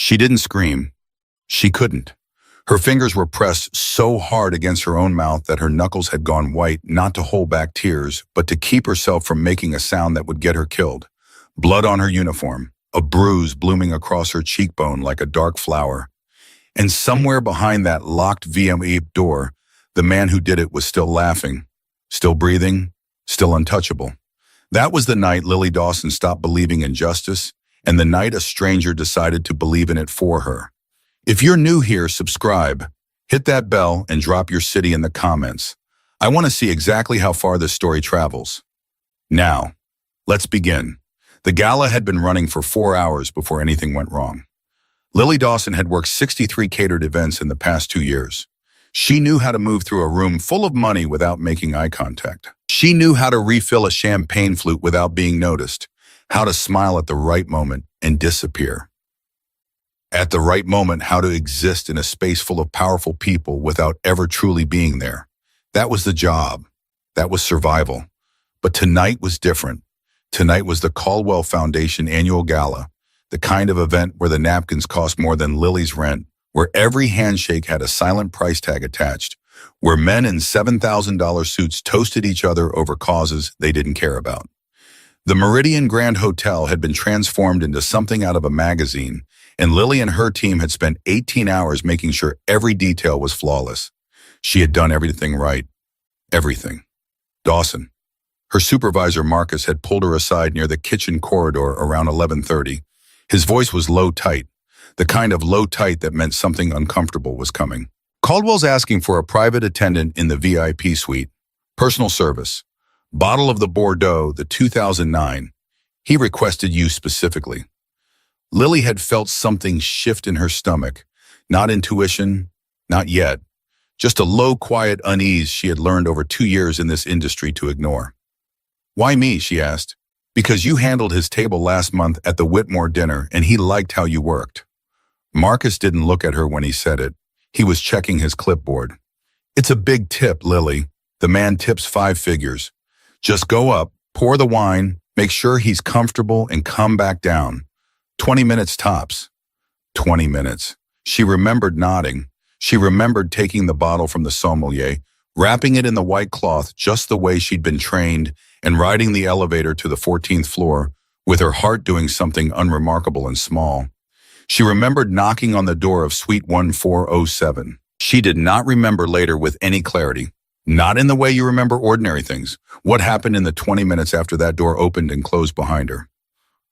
She didn't scream. She couldn't. Her fingers were pressed so hard against her own mouth that her knuckles had gone white, not to hold back tears, but to keep herself from making a sound that would get her killed. Blood on her uniform, a bruise blooming across her cheekbone like a dark flower. And somewhere behind that locked VME door, the man who did it was still laughing, still breathing, still untouchable. That was the night Lily Dawson stopped believing in justice, and the night a stranger decided to believe in it for her. If you're new here, subscribe, hit that bell, and drop your city in the comments. I want to see exactly how far this story travels. Now, let's begin. The gala had been running for 4 hours before anything went wrong. Lily Dawson had worked 63 catered events in the past 2 years. She knew how to move through a room full of money without making eye contact. She knew how to refill a champagne flute without being noticed, how to smile at the right moment and disappear. At the right moment, how to exist in a space full of powerful people without ever truly being there. That was the job. That was survival. But tonight was different. Tonight was the Caldwell Foundation annual gala, the kind of event where the napkins cost more than Lily's rent, where every handshake had a silent price tag attached, where men in $7,000 suits toasted each other over causes they didn't care about. The Meridian Grand Hotel had been transformed into something out of a magazine, and Lily and her team had spent 18 hours making sure every detail was flawless. She had done everything right. Everything. Dawson. Her supervisor, Marcus, had pulled her aside near the kitchen corridor around 11:30. His voice was low-tight, the kind of low-tight that meant something uncomfortable was coming. Caldwell's asking for a private attendant in the VIP suite. Personal service. Bottle of the Bordeaux, the 2009. He requested you specifically. Lily had felt something shift in her stomach. Not intuition, not yet. Just a low, quiet unease she had learned over 2 years in this industry to ignore. Why me, she asked. Because you handled his table last month at the Whitmore dinner and he liked how you worked. Marcus didn't look at her when he said it. He was checking his clipboard. It's a big tip, Lily. The man tips 5 figures. Just go up, pour the wine, make sure he's comfortable and come back down. 20 minutes tops. 20 minutes. She remembered nodding. She remembered taking the bottle from the sommelier, wrapping it in the white cloth just the way she'd been trained, and riding the elevator to the 14th floor, with her heart doing something unremarkable and small. She remembered knocking on the door of Suite 1407. She did not remember later with any clarity. Not in the way you remember ordinary things. What happened in the 20 minutes after that door opened and closed behind her?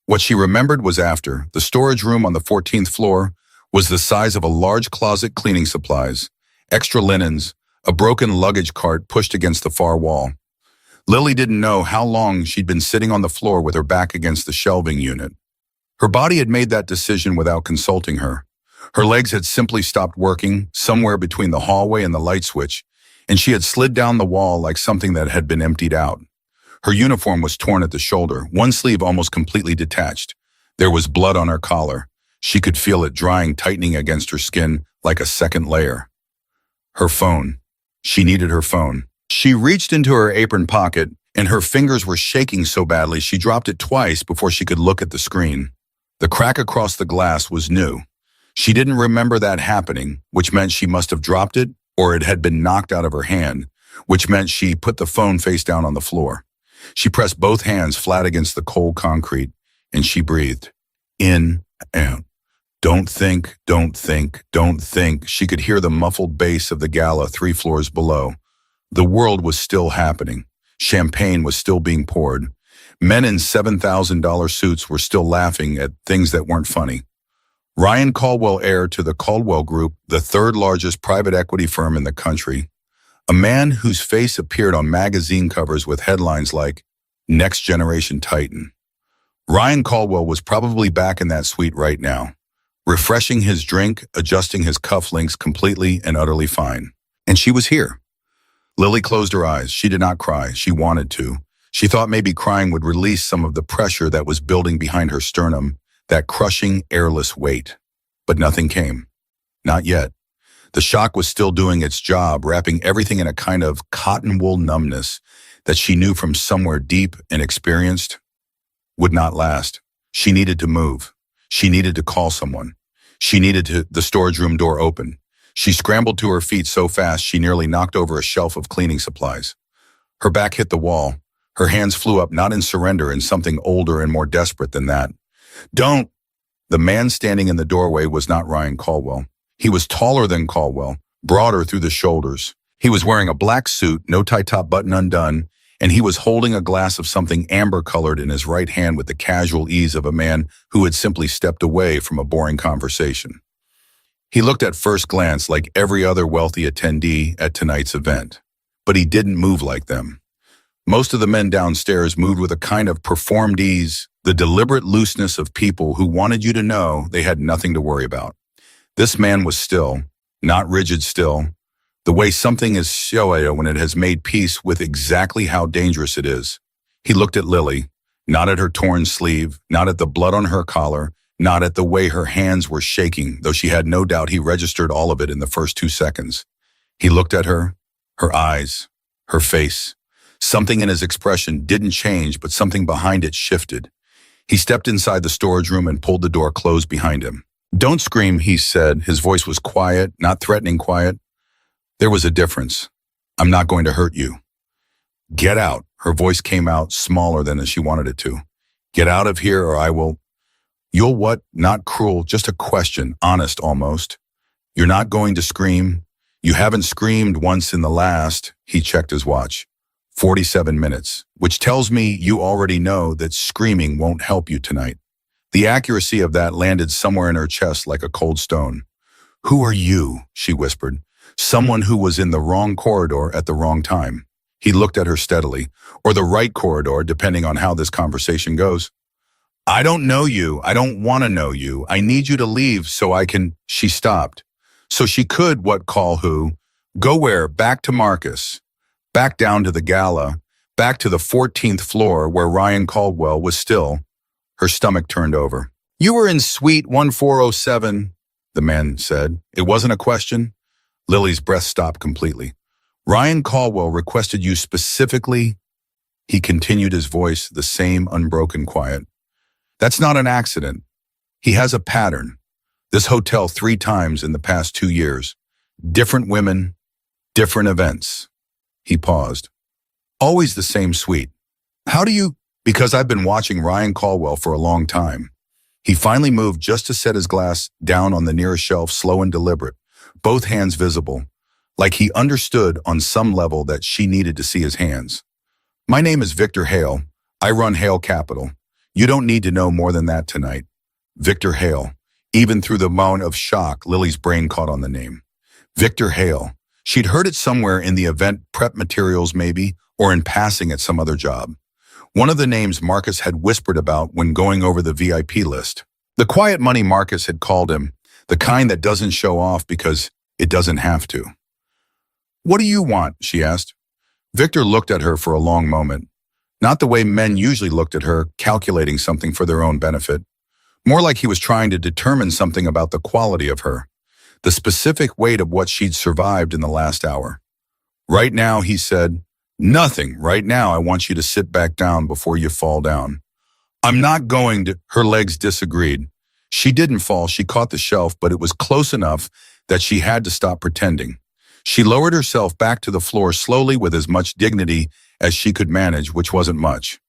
What she remembered was after. The storage room on the 14th floor was the size of a large closet cleaning supplies, extra linens, a broken luggage cart pushed against the far wall. Lily didn't know how long she'd been sitting on the floor with her back against the shelving unit. Her body had made that decision without consulting her. Her legs had simply stopped working somewhere between the hallway and the light switch, and she had slid down the wall like something that had been emptied out. Her uniform was torn at the shoulder, one sleeve almost completely detached. There was blood on her collar. She could feel it drying, tightening against her skin like a second layer. Her phone. She needed her phone. She reached into her apron pocket, and her fingers were shaking so badly she dropped it twice before she could look at the screen. The crack across the glass was new. She didn't remember that happening, which meant she must have dropped it, or it had been knocked out of her hand, which meant she put the phone face down on the floor. She pressed both hands flat against the cold concrete, and she breathed. In, out. Don't think, don't think, don't think. She could hear the muffled bass of the gala 3 floors below. The world was still happening. Champagne was still being poured. Men in $7,000 suits were still laughing at things that weren't funny. Ryan Caldwell, heir to the Caldwell Group, the 3rd largest private equity firm in the country. A man whose face appeared on magazine covers with headlines like, Next Generation Titan. Ryan Caldwell was probably back in that suite right now, refreshing his drink, adjusting his cufflinks completely and utterly fine. And she was here. Lily closed her eyes. She did not cry. She wanted to. She thought maybe crying would release some of the pressure that was building behind her sternum, that crushing, airless weight. But nothing came. Not yet. The shock was still doing its job, wrapping everything in a kind of cotton wool numbness that she knew from somewhere deep and experienced would not last. She needed to move. She needed to call someone. She needed the storage room door open. She scrambled to her feet so fast she nearly knocked over a shelf of cleaning supplies. Her back hit the wall. Her hands flew up, not in surrender, in something older and more desperate than that. Don't! The man standing in the doorway was not Ryan Caldwell. He was taller than Caldwell, broader through the shoulders. He was wearing a black suit, no tie-top button undone, and he was holding a glass of something amber-colored in his right hand with the casual ease of a man who had simply stepped away from a boring conversation. He looked at first glance like every other wealthy attendee at tonight's event, but he didn't move like them. Most of the men downstairs moved with a kind of performed ease, the deliberate looseness of people who wanted you to know they had nothing to worry about. This man was still, not rigid still, the way something is showy when it has made peace with exactly how dangerous it is. He looked at Lily, not at her torn sleeve, not at the blood on her collar, not at the way her hands were shaking, though she had no doubt he registered all of it in the first 2 seconds. He looked at her eyes, her face. Something in his expression didn't change, but something behind it shifted. He stepped inside the storage room and pulled the door closed behind him. "Don't scream," he said. His voice was quiet, not threatening quiet. There was a difference. "I'm not going to hurt you." "Get out." Her voice came out smaller than she wanted it to. "Get out of here or I will..." "You'll what?" Not cruel, just a question, honest almost. "You're not going to scream? You haven't screamed once in the last..." He checked his watch. 47 minutes, which tells me you already know that screaming won't help you tonight. The accuracy of that landed somewhere in her chest like a cold stone. "Who are you?" she whispered. "Someone who was in the wrong corridor at the wrong time." He looked at her steadily, or the right corridor, depending on how this conversation goes. "I don't know you. I don't want to know you. I need you to leave so I can..." She stopped. So she could, what call who? Go where? Back to Marcus. Back down to the gala. Back to the 14th floor where Ryan Caldwell was still. Her stomach turned over. "You were in suite 1407, the man said. It wasn't a question. Lily's breath stopped completely. "Ryan Caldwell requested you specifically..." He continued, his voice the same unbroken quiet. "That's not an accident. He has a pattern. This hotel 3 times in the past 2 years. Different women, different events." He paused. "Always the same suite. How do you..." "Because I've been watching Ryan Caldwell for a long time." He finally moved just to set his glass down on the nearest shelf, slow and deliberate, both hands visible, like he understood on some level that she needed to see his hands. "My name is Victor Hale. I run Hale Capital. You don't need to know more than that tonight." Victor Hale. Even through the moan of shock, Lily's brain caught on the name. Victor Hale. She'd heard it somewhere in the event prep materials maybe, or in passing at some other job. One of the names Marcus had whispered about when going over the VIP list. The quiet money Marcus had called him, the kind that doesn't show off because it doesn't have to. "What do you want?" she asked. Victor looked at her for a long moment. Not the way men usually looked at her, calculating something for their own benefit. More like he was trying to determine something about the quality of her, the specific weight of what she'd survived in the last hour. "Right now," he said, "nothing. Right now, I want you to sit back down before you fall down." "I'm not going to..." Her legs disagreed. She didn't fall, she caught the shelf, but it was close enough that she had to stop pretending. She lowered herself back to the floor slowly with as much dignity as she could manage, which wasn't much.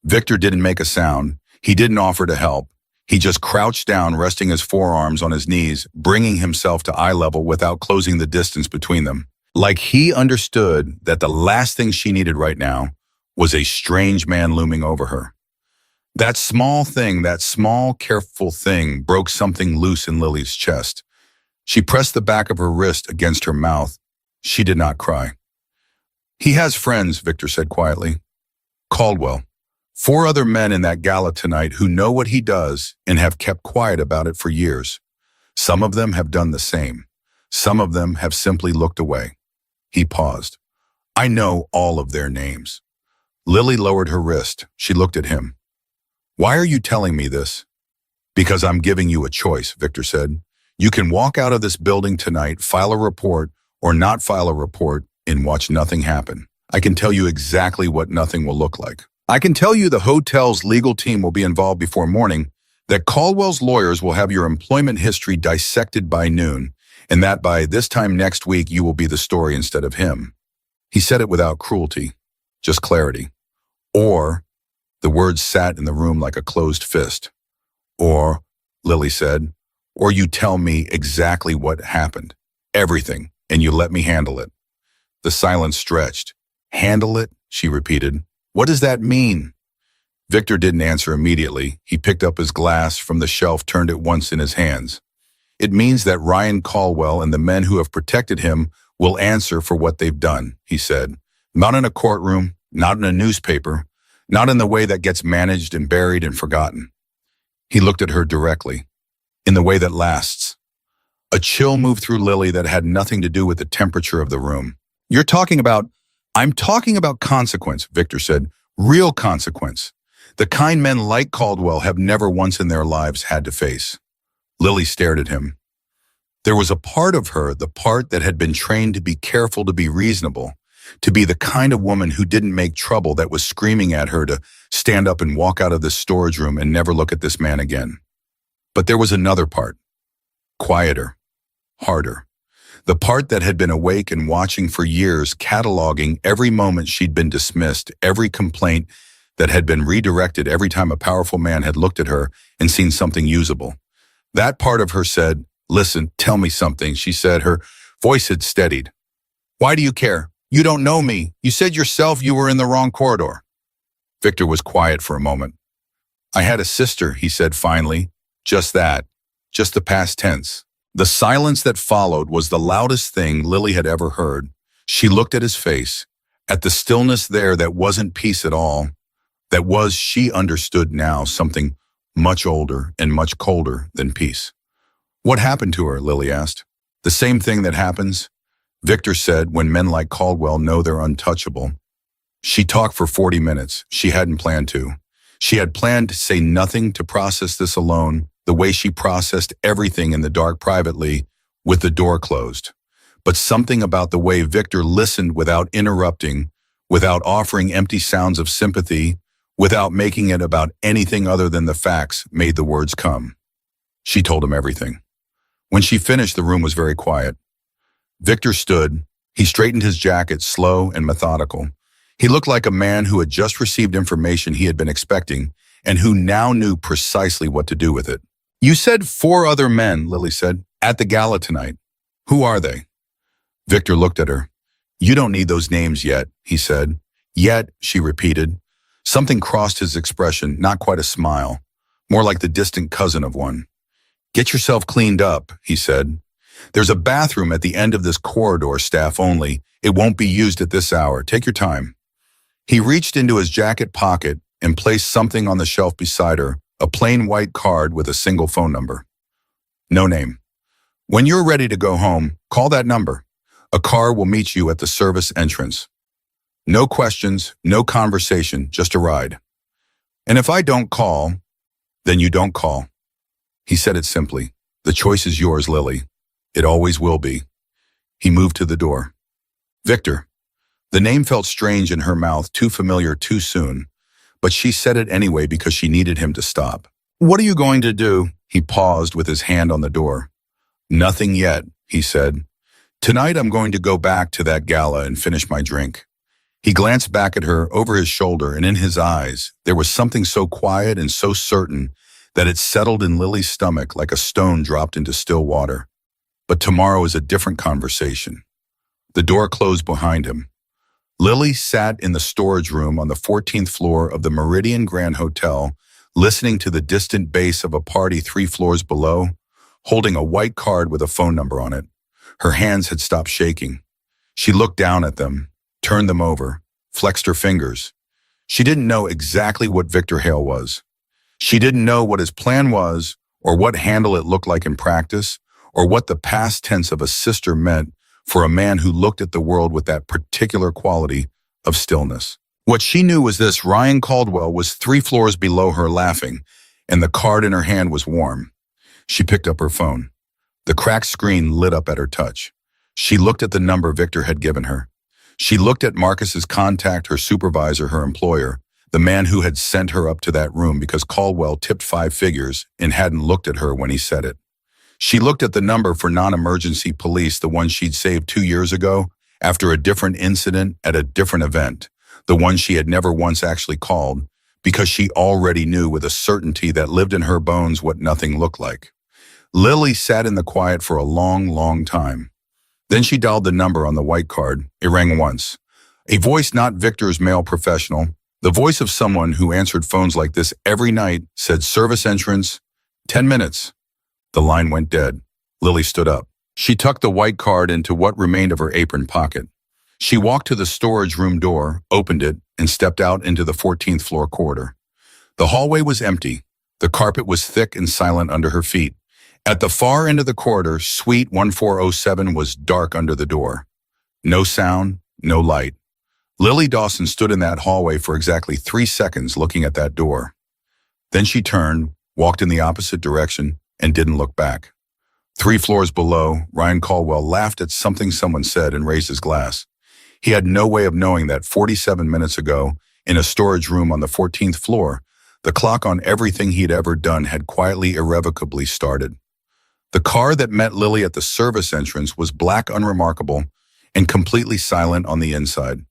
Victor didn't make a sound. He didn't offer to help. He just crouched down, resting his forearms on his knees, bringing himself to eye level without closing the distance between them. Like he understood that the last thing she needed right now was a strange man looming over her. That small thing, that small, careful thing broke something loose in Lily's chest. She pressed the back of her wrist against her mouth. She did not cry. "He has friends," Victor said quietly. "Caldwell. 4 other men in that gala tonight who know what he does and have kept quiet about it for years. Some of them have done the same. Some of them have simply looked away." He paused. "I know all of their names." Lily lowered her wrist. She looked at him. "Why are you telling me this?" "Because I'm giving you a choice," Victor said. "You can walk out of this building tonight, file a report, or not file a report, and watch nothing happen. I can tell you exactly what nothing will look like. I can tell you the hotel's legal team will be involved before morning, That Caldwell's lawyers will have your employment history dissected by noon, and that by this time next week you will be the story instead of him. He said it without cruelty, just clarity. Or, the words sat in the room like a closed fist. Or, Lily said, or you tell me exactly what happened. Everything, and you let me handle it. The silence stretched. Handle it? She repeated. What does that mean? Victor didn't answer immediately. He picked up his glass from the shelf, turned it once in his hands. It means that Ryan Caldwell and the men who have protected him will answer for what they've done, he said. Not in a courtroom, not in a newspaper, not in the way that gets managed and buried and forgotten. He looked at her directly, in the way that lasts. A chill moved through Lily that had nothing to do with the temperature of the room. I'm talking about consequence, Victor said. Real consequence. The kind men like Caldwell have never once in their lives had to face. Lily stared at him. There was a part of her, the part that had been trained to be careful, to be reasonable, to be the kind of woman who didn't make trouble, that was screaming at her to stand up and walk out of this storage room and never look at this man again. But there was another part, quieter, harder. The part that had been awake and watching for years, cataloging every moment she'd been dismissed, every complaint that had been redirected every time a powerful man had looked at her and seen something usable. That part of her said, listen, tell me something, she said. Her voice had steadied. Why do you care? You don't know me. You said yourself you were in the wrong corridor. Victor was quiet for a moment. I had a sister, he said finally. Just that. Just the past tense. The silence that followed was the loudest thing Lily had ever heard. She looked at his face, at the stillness there that wasn't peace at all, that was, she understood now, something much older and much colder than peace. What happened to her? Lily asked. The same thing that happens, Victor said, when men like Caldwell know they're untouchable. She talked for 40 minutes. She hadn't planned to. She had planned to say nothing, to process this alone, the way she processed everything in the dark privately, with the door closed. But something about the way Victor listened without interrupting, without offering empty sounds of sympathy, without making it about anything other than the facts, made the words come. She told him everything. When she finished, the room was very quiet. Victor stood. He straightened his jacket, slow and methodical. He looked like a man who had just received information he had been expecting and who now knew precisely what to do with it. You said 4 other men, Lily said, at the gala tonight. Who are they? Victor looked at her. You don't need those names yet, he said. Yet, she repeated. Something crossed his expression, not quite a smile, more like the distant cousin of one. Get yourself cleaned up, he said. There's a bathroom at the end of this corridor, staff only. It won't be used at this hour. Take your time. He reached into his jacket pocket and placed something on the shelf beside her, a plain white card with a single phone number. No name. When you're ready to go home, call that number. A car will meet you at the service entrance. No questions, no conversation, just a ride. And if I don't call, then you don't call. He said it simply. The choice is yours, Lily. It always will be. He moved to the door. Victor. The name felt strange in her mouth, too familiar too soon, but she said it anyway because she needed him to stop. What are you going to do? He paused with his hand on the door. Nothing yet, he said. Tonight I'm going to go back to that gala and finish my drink. He glanced back at her over his shoulder, and in his eyes, there was something so quiet and so certain that it settled in Lily's stomach like a stone dropped into still water. But tomorrow is a different conversation. The door closed behind him. Lily sat in the storage room on the 14th floor of the Meridian Grand Hotel, listening to the distant bass of a party 3 floors below, holding a white card with a phone number on it. Her hands had stopped shaking. She looked down at them, turned them over, flexed her fingers. She didn't know exactly what Victor Hale was. She didn't know what his plan was, or what handle it looked like in practice, or what the past tense of a sister meant for a man who looked at the world with that particular quality of stillness. What she knew was this: Ryan Caldwell was 3 floors below her laughing, and the card in her hand was warm. She picked up her phone. The cracked screen lit up at her touch. She looked at the number Victor had given her. She looked at Marcus's contact, her supervisor, her employer. the man who had sent her up to that room because Caldwell tipped 5 figures and hadn't looked at her when he said it. She looked at the number for non-emergency police, the one she'd saved 2 years ago, after a different incident at a different event, the one she had never once actually called, because she already knew with a certainty that lived in her bones what nothing looked like. Lily sat in the quiet for a long, long time. Then she dialed the number on the white card. It rang once. A voice not Victor's male professional, the voice of someone who answered phones like this every night, said, "Service entrance, 10 minutes. The line went dead. Lily stood up. She tucked the white card into what remained of her apron pocket. She walked to the storage room door, opened it, and stepped out into the 14th floor corridor. The hallway was empty. The carpet was thick and silent under her feet. At the far end of the corridor, Suite 1407 was dark under the door. No sound, no light. Lily Dawson stood in that hallway for exactly 3 seconds looking at that door. Then she turned, walked in the opposite direction, and didn't look back. 3 floors below, Ryan Caldwell laughed at something someone said and raised his glass. He had no way of knowing that 47 minutes ago, in a storage room on the 14th floor, the clock on everything he'd ever done had quietly, irrevocably started. The car that met Lily at the service entrance was black, unremarkable, and completely silent on the inside.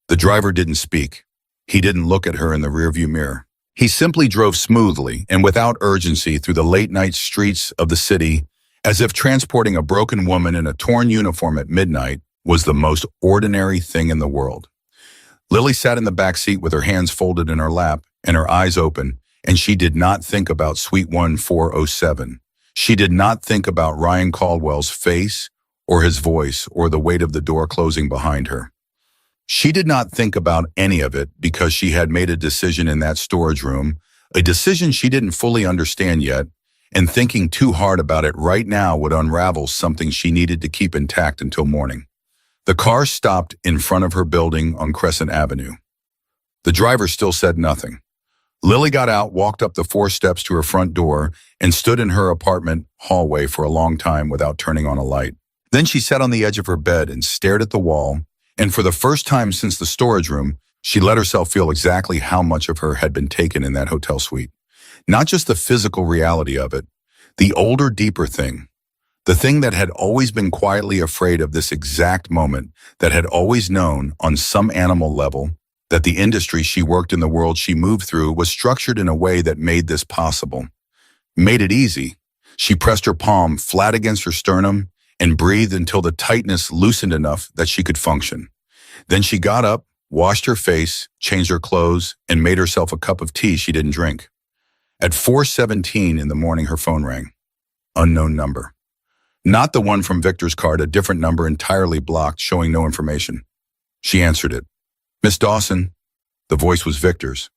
The driver didn't speak. He didn't look at her in the rearview mirror. He simply drove smoothly and without urgency through the late-night streets of the city, as if transporting a broken woman in a torn uniform at midnight was the most ordinary thing in the world. Lily sat in the back seat with her hands folded in her lap and her eyes open, and she did not think about Suite 1407. She did not think about Ryan Caldwell's face or his voice or the weight of the door closing behind her. She did not think about any of it because she had made a decision in that storage room, a decision she didn't fully understand yet, and thinking too hard about it right now would unravel something she needed to keep intact until morning. The car stopped in front of her building on Crescent Avenue. The driver still said nothing. Lily got out, walked up the 4 steps to her front door, and stood in her apartment hallway for a long time without turning on a light. Then she sat on the edge of her bed and stared at the wall, and for the first time since the storage room, she let herself feel exactly how much of her had been taken in that hotel suite. Not just the physical reality of it, the older, deeper thing. The thing that had always been quietly afraid of this exact moment, that had always known, on some animal level, that the industry she worked in, the world she moved through, was structured in a way that made this possible. Made it easy. She pressed her palm flat against her sternum and breathed until the tightness loosened enough that she could function. Then she got up, washed her face, changed her clothes, and made herself a cup of tea she didn't drink. At 4:17 in the morning, her phone rang. Unknown number. Not the one from Victor's card, a different number entirely blocked, showing no information. She answered it. "Miss Dawson." The voice was Victor's.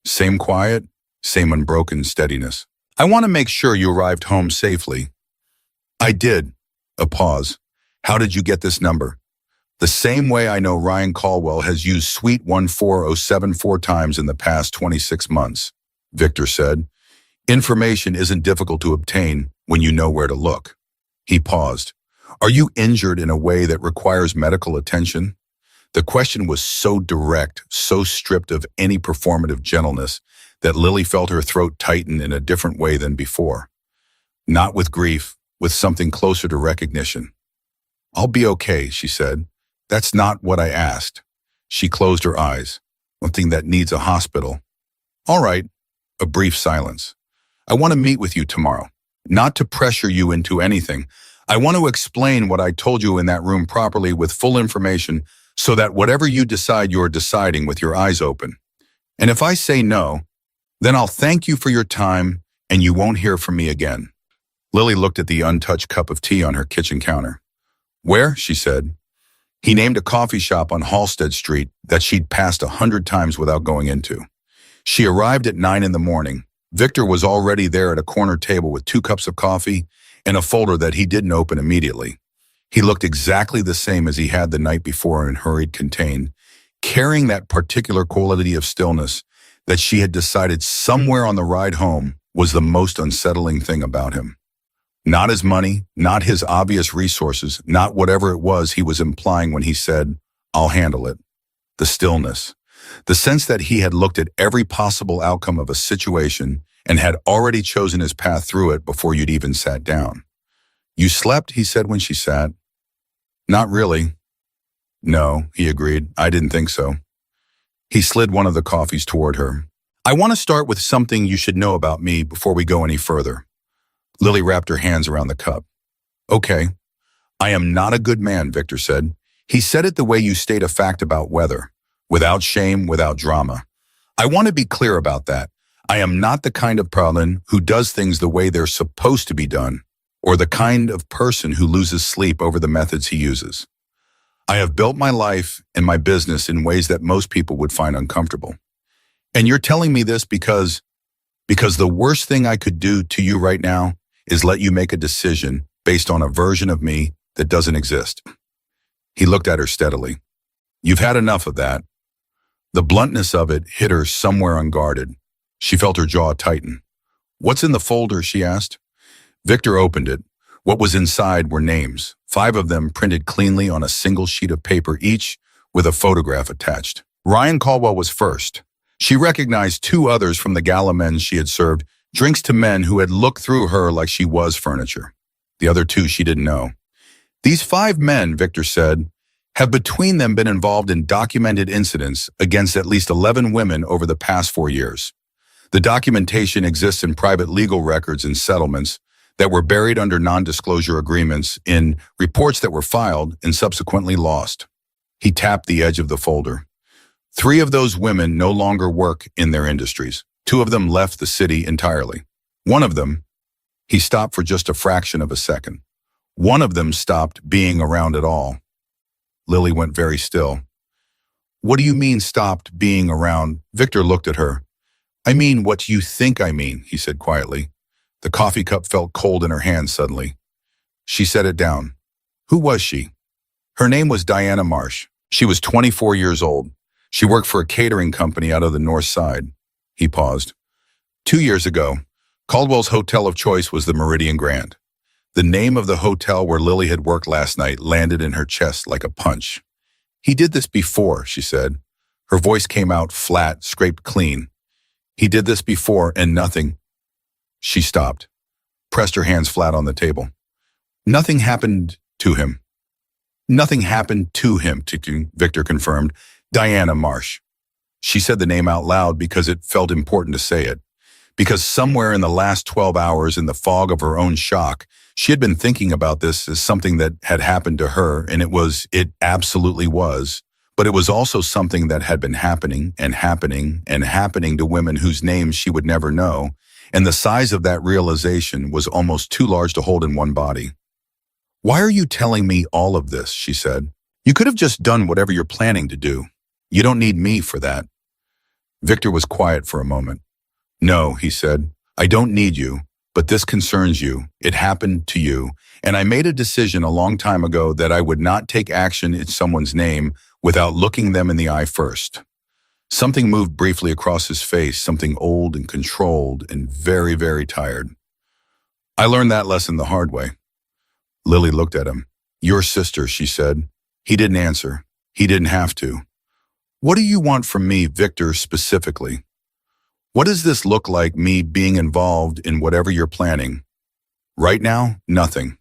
Same quiet, same unbroken steadiness. "I want to make sure you arrived home safely." "I did." A pause. "How did you get this number?" "The same way I know Ryan Caldwell has used Suite 1407 4 times in the past 26 months, Victor said. "Information isn't difficult to obtain when you know where to look." He paused. "Are you injured in a way that requires medical attention?" The question was so direct, so stripped of any performative gentleness, that Lily felt her throat tighten in a different way than before. Not with grief, with something closer to recognition. "I'll be okay," she said. "That's not what I asked." She closed her eyes. "Something that needs a hospital." "All right." A brief silence. "I want to meet with you tomorrow. Not to pressure you into anything. I want to explain what I told you in that room properly with full information so that whatever you decide, you're deciding with your eyes open. And if I say no, then I'll thank you for your time and you won't hear from me again." Lily looked at the untouched cup of tea on her kitchen counter. "Where?" she said. He named a coffee shop on Halsted Street that she'd passed 100 times without going into. She arrived at 9 in the morning. Victor was already there at a corner table with 2 cups of coffee and a folder that he didn't open immediately. He looked exactly the same as he had the night before and hurried contained, carrying that particular quality of stillness that she had decided somewhere on the ride home was the most unsettling thing about him. Not his money, not his obvious resources, not whatever it was he was implying when he said, "I'll handle it." The stillness. The sense that he had looked at every possible outcome of a situation and had already chosen his path through it before you'd even sat down. "You slept," he said when she sat. "Not really." "No," he agreed. "I didn't think so." He slid one of the coffees toward her. "I want to start with something you should know about me before we go any further." Lily wrapped her hands around the cup. "Okay." "I am not a good man," Victor said. He said it the way you state a fact about weather, without shame, without drama. "I want to be clear about that. I am not the kind of person who does things the way they're supposed to be done, or the kind of person who loses sleep over the methods he uses. I have built my life and my business in ways that most people would find uncomfortable. And you're telling me this because the worst thing I could do to you right now is let you make a decision based on a version of me that doesn't exist." He looked at her steadily. "You've had enough of that." The bluntness of it hit her somewhere unguarded. She felt her jaw tighten. "What's in the folder?" she asked. Victor opened it. What was inside were names, 5 of them printed cleanly on a single sheet of paper, each with a photograph attached. Ryan Caldwell was first. She recognized 2 others from the gala men she had served drinks to men who had looked through her like she was furniture. The other 2 she didn't know. "These 5 men," Victor said, "have between them been involved in documented incidents against at least 11 women over the past 4 years. The documentation exists in private legal records and settlements that were buried under non-disclosure agreements, in reports that were filed and subsequently lost." He tapped the edge of the folder. 3 of those women no longer work in their industries. 2 of them left the city entirely. One of them, he stopped for just a fraction of a second. One of them stopped being around at all. Lily went very still. "What do you mean stopped being around?" Victor looked at her. "I mean what you think I mean," he said quietly. The coffee cup felt cold in her hand suddenly. She set it down. "Who was she?" "Her name was Diana Marsh. She was 24 years old. She worked for a catering company out of the North Side." He paused. 2 years ago, Caldwell's hotel of choice was the Meridian Grand. The name of the hotel where Lily had worked last night landed in her chest like a punch. "He did this before," she said. Her voice came out flat, scraped clean. "He did this before and nothing." She stopped, pressed her hands flat on the table. "Nothing happened to him." "Nothing happened to him," Victor confirmed. "Diana Marsh." She said the name out loud because it felt important to say it. Because somewhere in the last 12 hours, in the fog of her own shock, she had been thinking about this as something that had happened to her, and it absolutely was. But it was also something that had been happening and happening and happening to women whose names she would never know, and the size of that realization was almost too large to hold in one body. "Why are you telling me all of this?" she said. "You could have just done whatever you're planning to do. You don't need me for that." Victor was quiet for a moment. "No," he said, "I don't need you, but this concerns you. It happened to you, and I made a decision a long time ago that I would not take action in someone's name without looking them in the eye first." Something moved briefly across his face, something old and controlled and very, very tired. "I learned that lesson the hard way." Lily looked at him. "Your sister," she said. He didn't answer. He didn't have to. "What do you want from me, Victor, specifically? What does this look like, me being involved in whatever you're planning?" "Right now, nothing."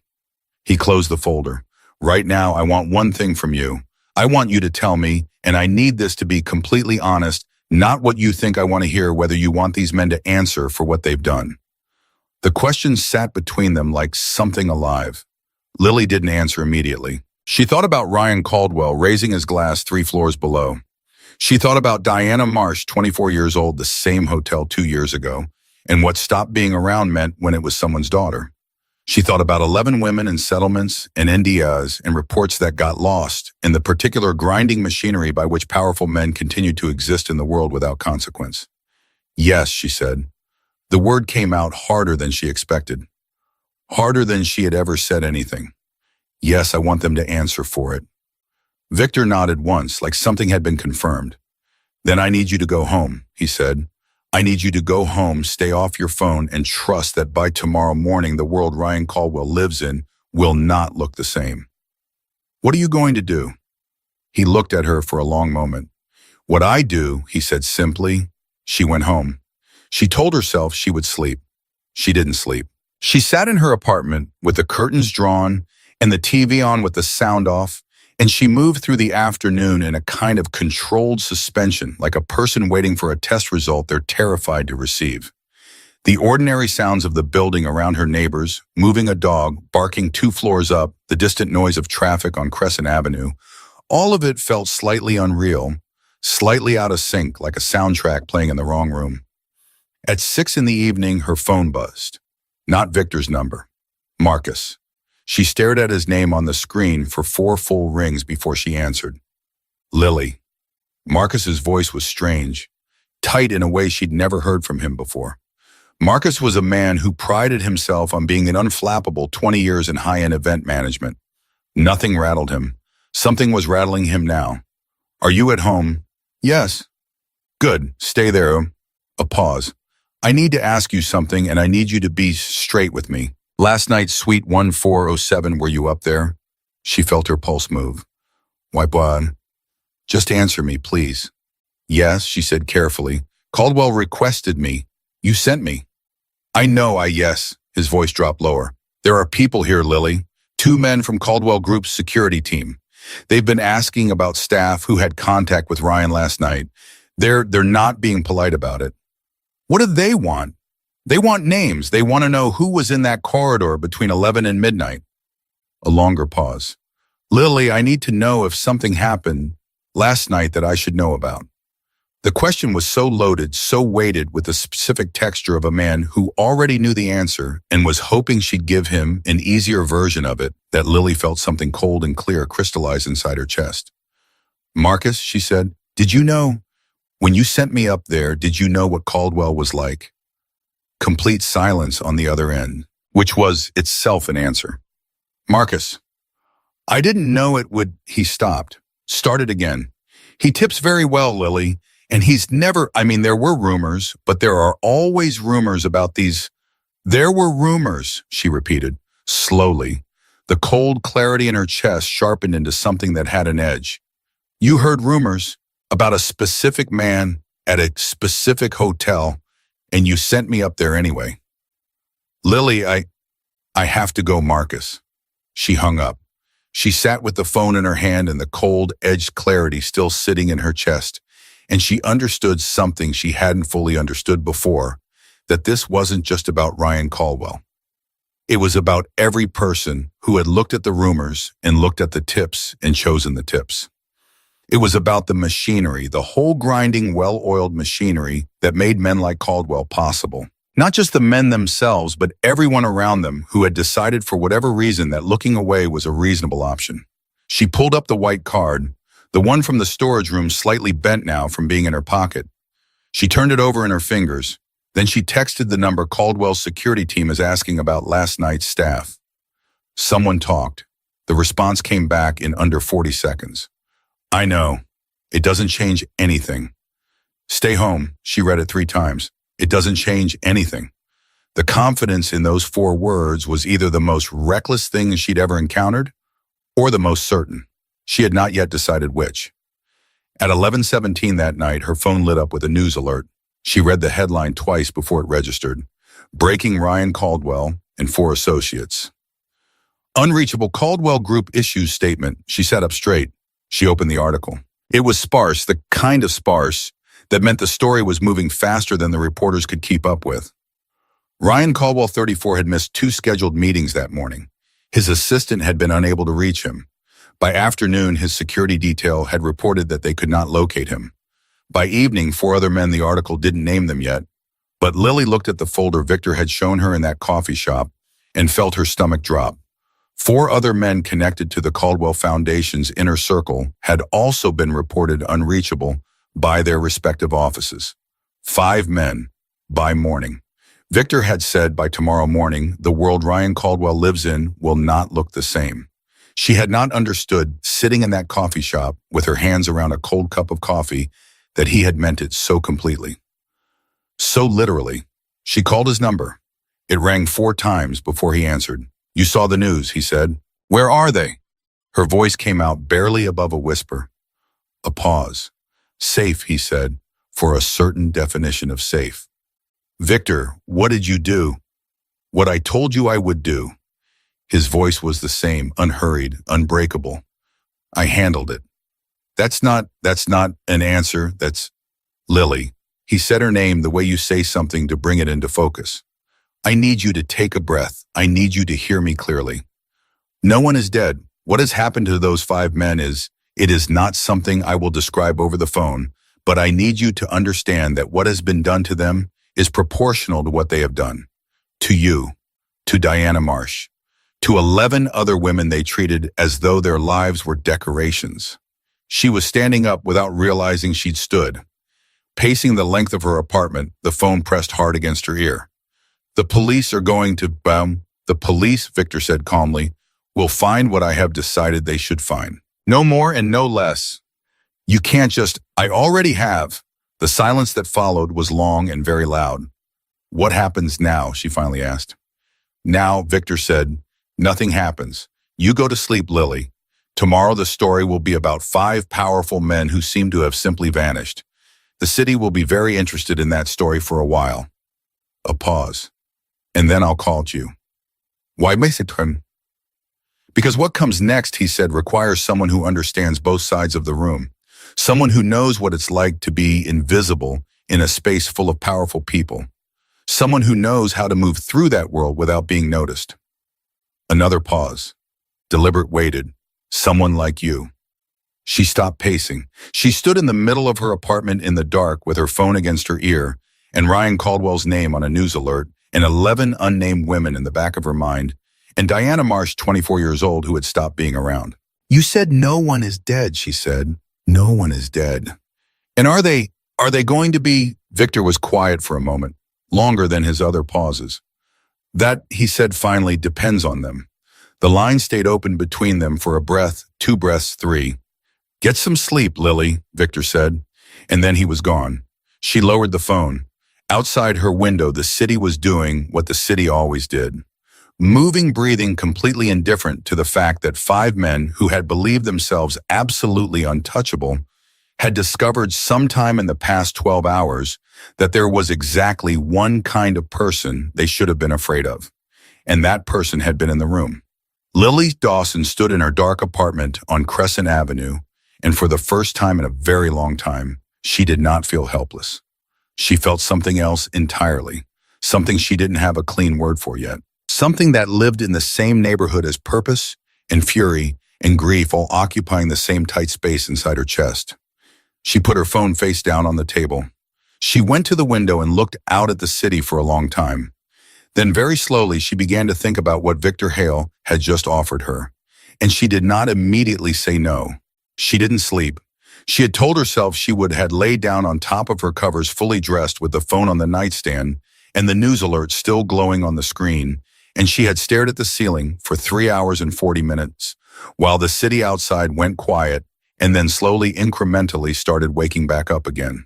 He closed the folder. "Right now, I want one thing from you. I want you to tell me, and I need this to be completely honest, not what you think I want to hear, whether you want these men to answer for what they've done." The question sat between them like something alive. Lily didn't answer immediately. She thought about Ryan Caldwell raising his glass 3 floors below. She thought about Diana Marsh, 24 years old, the same hotel 2 years ago, and what stopped being around meant when it was someone's daughter. She thought about 11 women in settlements and NDAs and reports that got lost in the particular grinding machinery by which powerful men continued to exist in the world without consequence. "Yes," she said. The word came out harder than she expected. Harder than she had ever said anything. "Yes, I want them to answer for it." Victor nodded once, like something had been confirmed. "Then I need you to go home," he said. "I need you to go home, stay off your phone, and trust that by tomorrow morning the world Ryan Caldwell lives in will not look the same." "What are you going to do?" He looked at her for a long moment. What I do, he said simply. She went home. She told herself she would sleep. She didn't sleep. She sat in her apartment with the curtains drawn and the TV on with the sound off, and she moved through the afternoon in a kind of controlled suspension, like a person waiting for a test result they're terrified to receive. The ordinary sounds of the building around her neighbors, moving a dog, barking 2 floors up, the distant noise of traffic on Crescent Avenue, all of it felt slightly unreal, slightly out of sync, like a soundtrack playing in the wrong room. At 6 in the evening, her phone buzzed. Not Victor's number. Marcus. She stared at his name on the screen for 4 full rings before she answered. Lily. Marcus's voice was strange, tight in a way she'd never heard from him before. Marcus was a man who prided himself on being an unflappable 20 years in high-end event management. Nothing rattled him. Something was rattling him now. Are you at home? Yes. Good. Stay there. A pause. I need to ask you something, and I need you to be straight with me. Last night, Suite 1407, were you up there? She felt her pulse move. Why, Bud? Just answer me, please. Yes, she said carefully. Caldwell requested me. You sent me. I know, yes. His voice dropped lower. There are people here, Lily. 2 men from Caldwell Group's security team. They've been asking about staff who had contact with Ryan last night. They're not being polite about it. What do they want? They want names. They want to know who was in that corridor between 11 and midnight. A longer pause. Lily, I need to know if something happened last night that I should know about. The question was so loaded, so weighted with the specific texture of a man who already knew the answer and was hoping she'd give him an easier version of it, that Lily felt something cold and clear crystallize inside her chest. Marcus, she said, did you know, when you sent me up there, did you know what Caldwell was like? Complete silence on the other end, which was itself an answer. Marcus, I didn't know it would, he stopped, started again. He tips very well, Lily. And he's never, there were rumors, but there are always rumors about these. There were rumors, she repeated, slowly. The cold clarity in her chest sharpened into something that had an edge. You heard rumors about a specific man at a specific hotel, and you sent me up there anyway. Lily, I have to go, Marcus. She hung up. She sat with the phone in her hand and the cold, edged clarity still sitting in her chest. And she understood something she hadn't fully understood before, that this wasn't just about Ryan Caldwell. It was about every person who had looked at the rumors and looked at the tips and chosen the tips. It was about the machinery, the whole grinding, well-oiled machinery that made men like Caldwell possible. Not just the men themselves, but everyone around them who had decided for whatever reason that looking away was a reasonable option. She pulled up the white card, the one from the storage room slightly bent now from being in her pocket. She turned it over in her fingers. Then she texted the number Caldwell's security team is asking about last night's staff. Someone talked. The response came back in under 40 seconds. I know. It doesn't change anything. Stay home, she read it 3 times. It doesn't change anything. The confidence in those 4 words was either the most reckless thing she'd ever encountered or the most certain. She had not yet decided which. At 11:17 that night, her phone lit up with a news alert. She read the headline twice before it registered. Breaking Ryan Caldwell and 4 associates. Unreachable Caldwell Group issues statement. She sat up straight. She opened the article. It was sparse, the kind of sparse that meant the story was moving faster than the reporters could keep up with. Ryan Caldwell, 34, had missed 2 scheduled meetings that morning. His assistant had been unable to reach him. By afternoon, his security detail had reported that they could not locate him. By evening, 4 other men, the article didn't name them yet, but Lily looked at the folder Victor had shown her in that coffee shop and felt her stomach drop. 4 other men connected to the Caldwell Foundation's inner circle had also been reported unreachable by their respective offices. 5 men, by morning. Victor had said by tomorrow morning, the world Ryan Caldwell lives in will not look the same. She had not understood, sitting in that coffee shop with her hands around a cold cup of coffee, that he had meant it so completely. So literally. She called his number. It rang 4 times before he answered. You saw the news, he said. Where are they? Her voice came out barely above a whisper. A pause. Safe, he said, for a certain definition of safe. Victor, what did you do? What I told you I would do. His voice was the same, unhurried, unbreakable. I handled it. That's not an answer, that's Lily. He said her name the way you say something to bring it into focus. I need you to take a breath. I need you to hear me clearly. No one is dead. What has happened to those 5 men it is not something I will describe over the phone, but I need you to understand that what has been done to them is proportional to what they have done. To you, to Diana Marsh, to 11 other women they treated as though their lives were decorations. She was standing up without realizing she'd stood. Pacing the length of her apartment, the phone pressed hard against her ear. The police are going to, the police, Victor said calmly, will find what I have decided they should find. No more and no less. You can't just, I already have. The silence that followed was long and very loud. What happens now? She finally asked. Now, Victor said, nothing happens. You go to sleep, Lily. Tomorrow the story will be about 5 powerful men who seem to have simply vanished. The city will be very interested in that story for a while. A pause. And then I'll call you. Why Maid? Because what comes next, he said, requires someone who understands both sides of the room. Someone who knows what it's like to be invisible in a space full of powerful people. Someone who knows how to move through that world without being noticed. Another pause. Deliberate waited. Someone like you. She stopped pacing. She stood in the middle of her apartment in the dark with her phone against her ear and Ryan Caldwell's name on a news alert and 11 unnamed women in the back of her mind and Diana Marsh, 24 years old, who had stopped being around. You said no one is dead, she said. No one is dead. And are they going to be? Victor was quiet for a moment, longer than his other pauses. That, he said finally, depends on them. The line stayed open between them for a breath, 2 breaths, 3. Get some sleep, Lily, Victor said, and then he was gone. She lowered the phone. Outside her window, the city was doing what the city always did. Moving, breathing, completely indifferent to the fact that 5 men who had believed themselves absolutely untouchable had discovered sometime in the past 12 hours that there was exactly one kind of person they should have been afraid of, and that person had been in the room. Lily Dawson stood in her dark apartment on Crescent Avenue, and for the first time in a very long time, she did not feel helpless. She felt something else entirely, something she didn't have a clean word for yet. Something that lived in the same neighborhood as purpose and fury and grief, all occupying the same tight space inside her chest. She put her phone face down on the table. She went to the window and looked out at the city for a long time. Then very slowly, she began to think about what Victor Hale had just offered her. And she did not immediately say no. She didn't sleep. She had told herself she would had laid down on top of her covers fully dressed with the phone on the nightstand and the news alert still glowing on the screen, and she had stared at the ceiling for 3 hours and 40 minutes, while the city outside went quiet and then slowly, incrementally started waking back up again.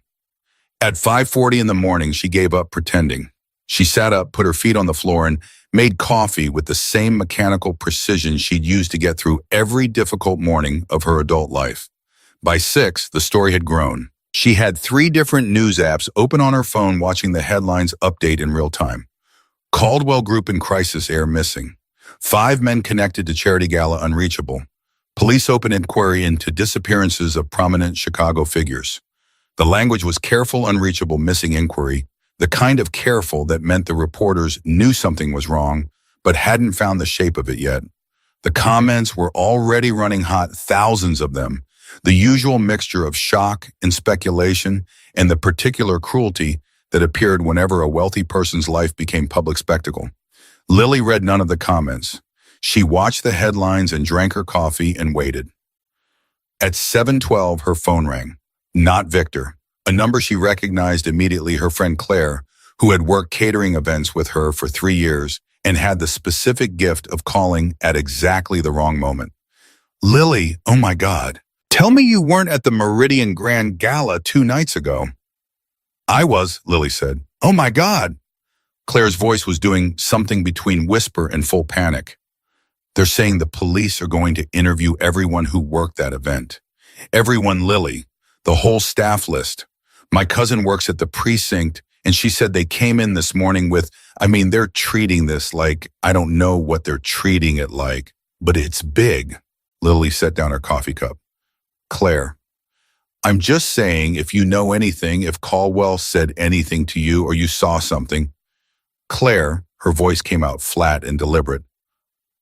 At 5:40 in the morning, she gave up pretending. She sat up, put her feet on the floor, and made coffee with the same mechanical precision she'd used to get through every difficult morning of her adult life. By 6, the story had grown. She had 3 different news apps open on her phone watching the headlines update in real time. Caldwell Group in crisis, heir missing. 5 men connected to charity gala unreachable. Police open inquiry into disappearances of prominent Chicago figures. The language was careful, unreachable, missing inquiry, the kind of careful that meant the reporters knew something was wrong, but hadn't found the shape of it yet. The comments were already running hot, thousands of them, the usual mixture of shock and speculation and the particular cruelty that appeared whenever a wealthy person's life became public spectacle. Lily read none of the comments. She watched the headlines and drank her coffee and waited. At 7:12, her phone rang. Not Victor, a number she recognized immediately, her friend Claire, who had worked catering events with her for 3 years and had the specific gift of calling at exactly the wrong moment. Lily, oh my God, tell me you weren't at the Meridian Grand Gala 2 nights ago. I was, Lily said. Oh my God. Claire's voice was doing something between whisper and full panic. They're saying the police are going to interview everyone who worked that event. Everyone, Lily. The whole staff list. My cousin works at the precinct, and she said they came in this morning with, they're treating this like, I don't know what they're treating it like, but it's big. Lily set down her coffee cup. Claire, I'm just saying if you know anything, if Caldwell said anything to you or you saw something. Claire, her voice came out flat and deliberate.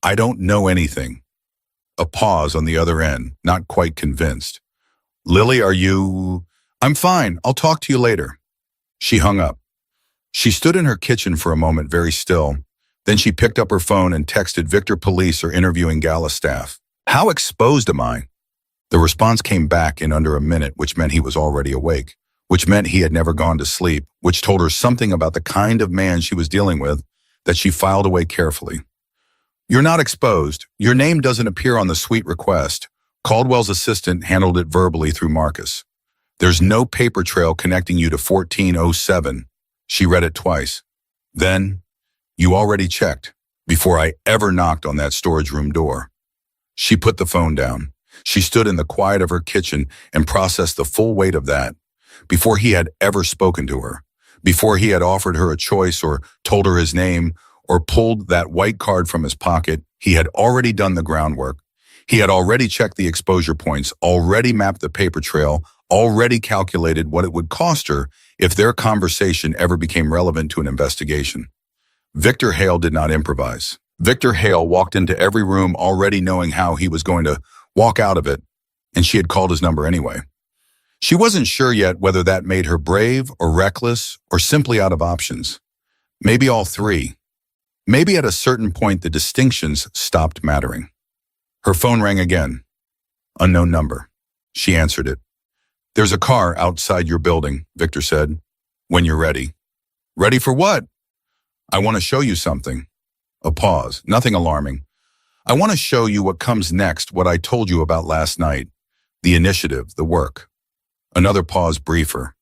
I don't know anything. A pause on the other end, not quite convinced. Lily, are you... I'm fine. I'll talk to you later. She hung up. She stood in her kitchen for a moment, very still. Then she picked up her phone and texted Victor police are interviewing gala staff. How exposed am I? The response came back in under a minute, which meant he was already awake, which meant he had never gone to sleep, which told her something about the kind of man she was dealing with that she filed away carefully. You're not exposed. Your name doesn't appear on the suite request. Caldwell's assistant handled it verbally through Marcus. There's no paper trail connecting you to 1407. She read it twice. Then, you already checked, before I ever knocked on that storage room door. She put the phone down. She stood in the quiet of her kitchen and processed the full weight of that. Before he had ever spoken to her, before he had offered her a choice or told her his name or pulled that white card from his pocket, he had already done the groundwork. He had already checked the exposure points, already mapped the paper trail, already calculated what it would cost her if their conversation ever became relevant to an investigation. Victor Hale did not improvise. Victor Hale walked into every room already knowing how he was going to walk out of it, and she had called his number anyway. She wasn't sure yet whether that made her brave or reckless or simply out of options. Maybe all three. Maybe at a certain point the distinctions stopped mattering. Her phone rang again. Unknown number. She answered it. There's a car outside your building, Victor said. When you're ready. Ready for what? I want to show you something. A pause. Nothing alarming. I want to show you what comes next, what I told you about last night. The initiative, the work. Another pause, briefer.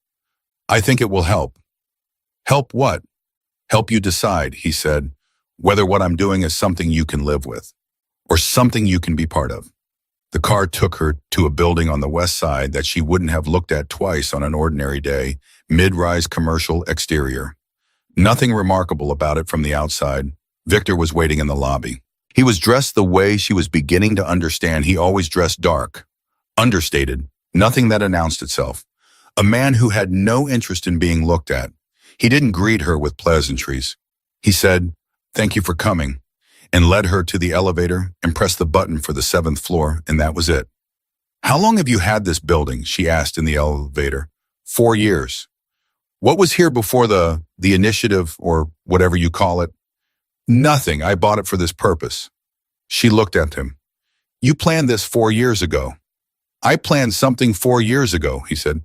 I think it will help. Help what? Help you decide, he said, whether what I'm doing is something you can live with, or something you can be part of. The car took her to a building on the west side that she wouldn't have looked at twice on an ordinary day, mid-rise commercial exterior. Nothing remarkable about it from the outside. Victor was waiting in the lobby. He was dressed the way she was beginning to understand he always dressed, dark, understated, nothing that announced itself. A man who had no interest in being looked at. He didn't greet her with pleasantries. He said, "Thank you for coming," and led her to the elevator and pressed the button for the 7th floor, and that was it. How long have you had this building? She asked in the elevator. 4 years. What was here before the initiative or whatever you call it? Nothing. I bought it for this purpose. She looked at him. You planned this 4 years ago. I planned something 4 years ago, he said.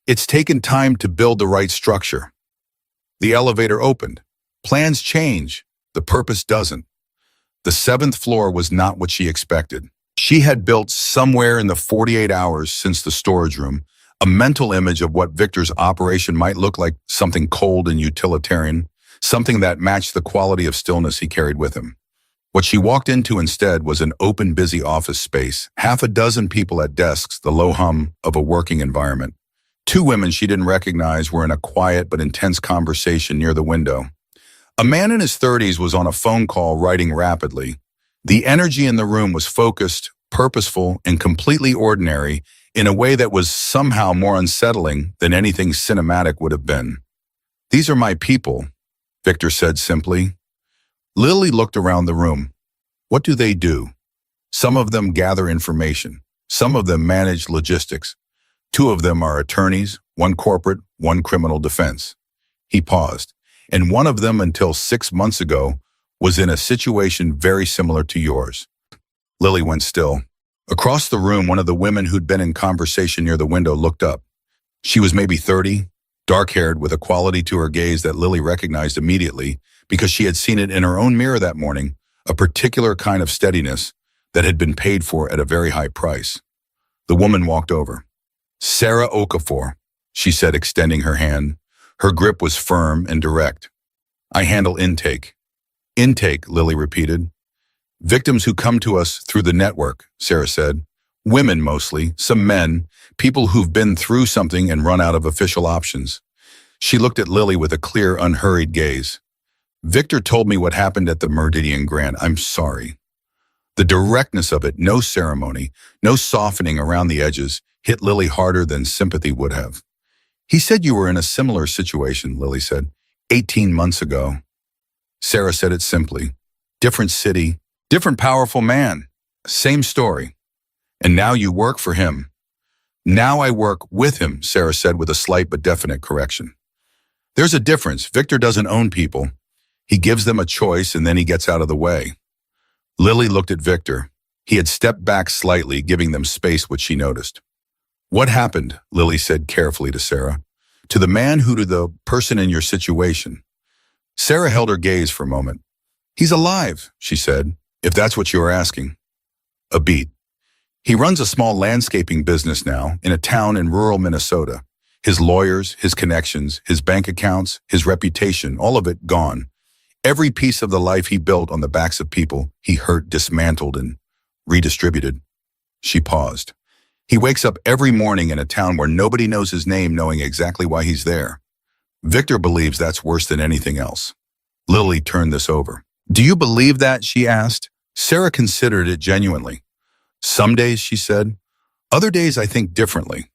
It's taken time to build the right structure. The elevator opened. Plans change. The purpose doesn't. The 7th floor was not what she expected. She had built somewhere in the 48 hours since the storage room a mental image of what Victor's operation might look like, something cold and utilitarian, something that matched the quality of stillness he carried with him. What she walked into instead was an open, busy office space, half a dozen people at desks, the low hum of a working environment. 2 women she didn't recognize were in a quiet but intense conversation near the window. A man in his 30s was on a phone call writing rapidly. The energy in the room was focused, purposeful, and completely ordinary in a way that was somehow more unsettling than anything cinematic would have been. These are my people, Victor said simply. Lily looked around the room. What do they do? Some of them gather information. Some of them manage logistics. 2 of them are attorneys, 1 corporate, 1 criminal defense. He paused. And one of them, until 6 months ago, was in a situation very similar to yours. Lily went still. Across the room, one of the women who'd been in conversation near the window looked up. She was maybe 30, dark-haired, with a quality to her gaze that Lily recognized immediately because she had seen it in her own mirror that morning, a particular kind of steadiness that had been paid for at a very high price. The woman walked over. Sarah Okafor, she said, extending her hand. Her grip was firm and direct. I handle intake. Intake, Lily repeated. Victims who come to us through the network, Sarah said. Women mostly, some men, people who've been through something and run out of official options. She looked at Lily with a clear, unhurried gaze. Victor told me what happened at the Meridian Grant. I'm sorry. The directness of it, no ceremony, no softening around the edges, hit Lily harder than sympathy would have. He said you were in a similar situation, Lily said. 18 months ago. Sarah said it simply. Different city, different powerful man. Same story. And now you work for him. Now I work with him, Sarah said with a slight but definite correction. There's a difference. Victor doesn't own people. He gives them a choice and then he gets out of the way. Lily looked at Victor. He had stepped back slightly, giving them space, which she noticed. What happened? Lily said carefully to Sarah. To the man who to the person in your situation. Sarah held her gaze for a moment. He's alive, she said, if that's what you are asking. A beat. He runs a small landscaping business now in a town in rural Minnesota. His lawyers, his connections, his bank accounts, his reputation, all of it gone. Every piece of the life he built on the backs of people he hurt, dismantled, and redistributed. She paused. He wakes up every morning in a town where nobody knows his name, knowing exactly why he's there. Victor believes that's worse than anything else. Lily turned this over. Do you believe that? She asked. Sarah considered it genuinely. Some days, she said. Other days I think differently.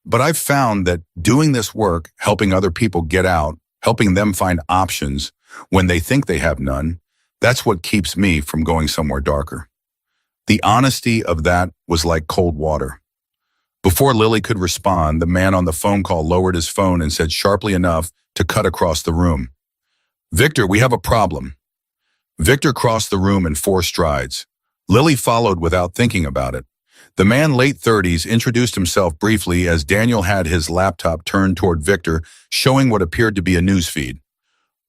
But I've found that doing this work, helping other people get out, helping them find options when they think they have none, that's what keeps me from going somewhere darker. The honesty of that was like cold water. Before Lily could respond, the man on the phone call lowered his phone and said sharply enough to cut across the room. Victor, we have a problem. Victor crossed the room in 4 strides. Lily followed without thinking about it. The man, late 30s, introduced himself briefly as Daniel had his laptop turned toward Victor, showing what appeared to be a news feed.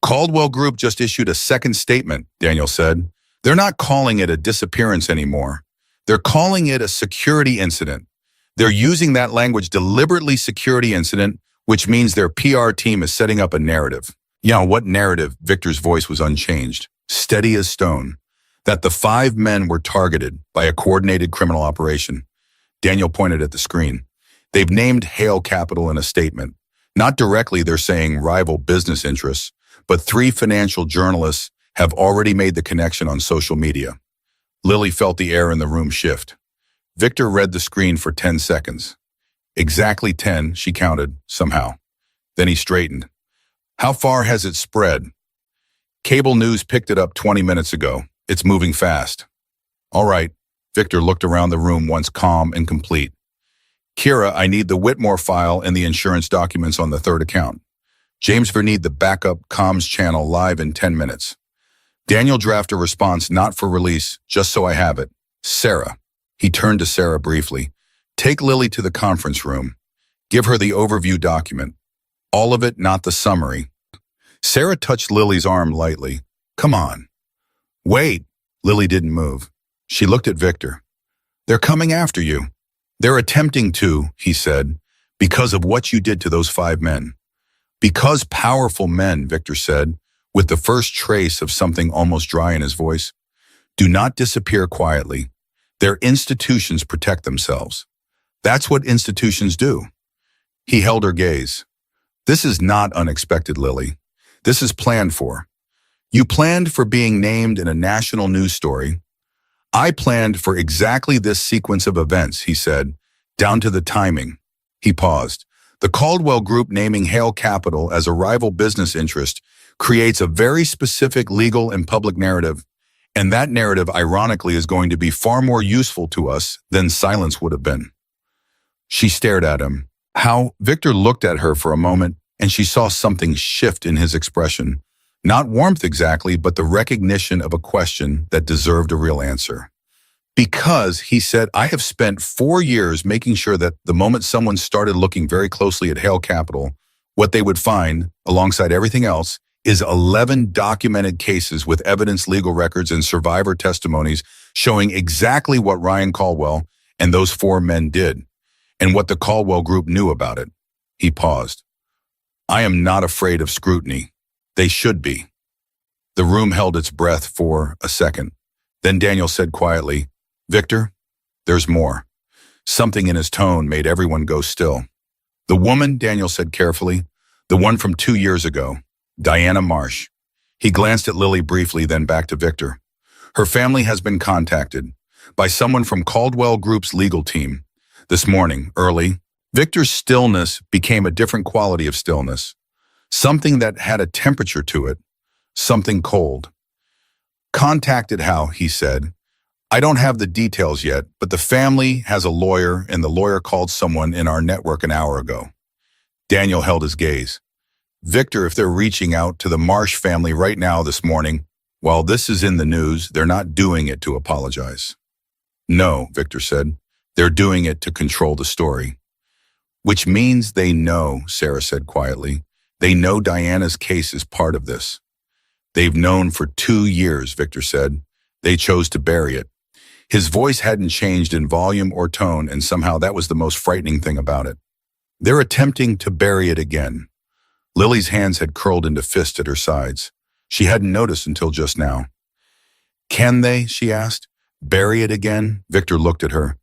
Caldwell Group just issued a second statement, Daniel said. They're not calling it a disappearance anymore. They're calling it a security incident. They're using that language deliberately, security incident, which means their PR team is setting up a narrative. Yeah, what narrative? Victor's voice was unchanged, steady as stone. That the 5 men were targeted by a coordinated criminal operation. Daniel pointed at the screen. They've named Hale Capital in a statement. Not directly, they're saying rival business interests, but 3 financial journalists have already made the connection on social media. Lily felt the air in the room shift. Victor read the screen for 10 seconds. Exactly 10, she counted, somehow. Then he straightened. How far has it spread? Cable news picked it up 20 minutes ago. It's moving fast. All right. Victor looked around the room, once calm and complete. Kira, I need the Whitmore file and the insurance documents on the 3rd account. James need the backup comms channel live in 10 minutes. Daniel, draft a response not for release, just so I have it. Sarah. He turned to Sarah briefly. Take Lily to the conference room. Give her the overview document. All of it, not the summary. Sarah touched Lily's arm lightly. Come on. Wait. Lily didn't move. She looked at Victor. They're coming after you. They're attempting to, he said, because of what you did to those 5 men. Because powerful men, Victor said, with the first trace of something almost dry in his voice, do not disappear quietly. Their institutions protect themselves. That's what institutions do. He held her gaze. This is not unexpected, Lily. This is planned for. You planned for being named in a national news story. I planned for exactly this sequence of events, he said, down to the timing. He paused. The Caldwell Group naming Hale Capital as a rival business interest creates a very specific legal and public narrative, and that narrative, ironically, is going to be far more useful to us than silence would have been. She stared at him. Victor looked at her for a moment, and she saw something shift in his expression. Not warmth exactly, but the recognition of a question that deserved a real answer. Because, he said, I have spent 4 years making sure that the moment someone started looking very closely at Hale Capital, what they would find, alongside everything else, is 11 documented cases with evidence, legal records, and survivor testimonies showing exactly what Ryan Caldwell and those 4 men did, and what the Caldwell Group knew about it. He paused. I am not afraid of scrutiny. They should be. The room held its breath for a second. Then Daniel said quietly, Victor, there's more. Something in his tone made everyone go still. The woman, Daniel said carefully, the one from 2 years ago, Diana Marsh. He glanced at Lily briefly, then back to Victor. Her family has been contacted by someone from Caldwell Group's legal team. This morning, early, Victor's stillness became a different quality of stillness. Something that had a temperature to it, something cold. Contacted how, he said. I don't have the details yet, but the family has a lawyer, and the lawyer called someone in our network an hour ago. Daniel held his gaze. Victor, if they're reaching out to the Marsh family right now this morning, while this is in the news, they're not doing it to apologize. No, Victor said. They're doing it to control the story. Which means they know, Sarah said quietly. They know Diana's case is part of this. They've known for 2 years, Victor said. They chose to bury it. His voice hadn't changed in volume or tone, and somehow that was the most frightening thing about it. They're attempting to bury it again. Lily's hands had curled into fists at her sides. She hadn't noticed until just now. Can they, she asked, bury it again? Victor looked at her.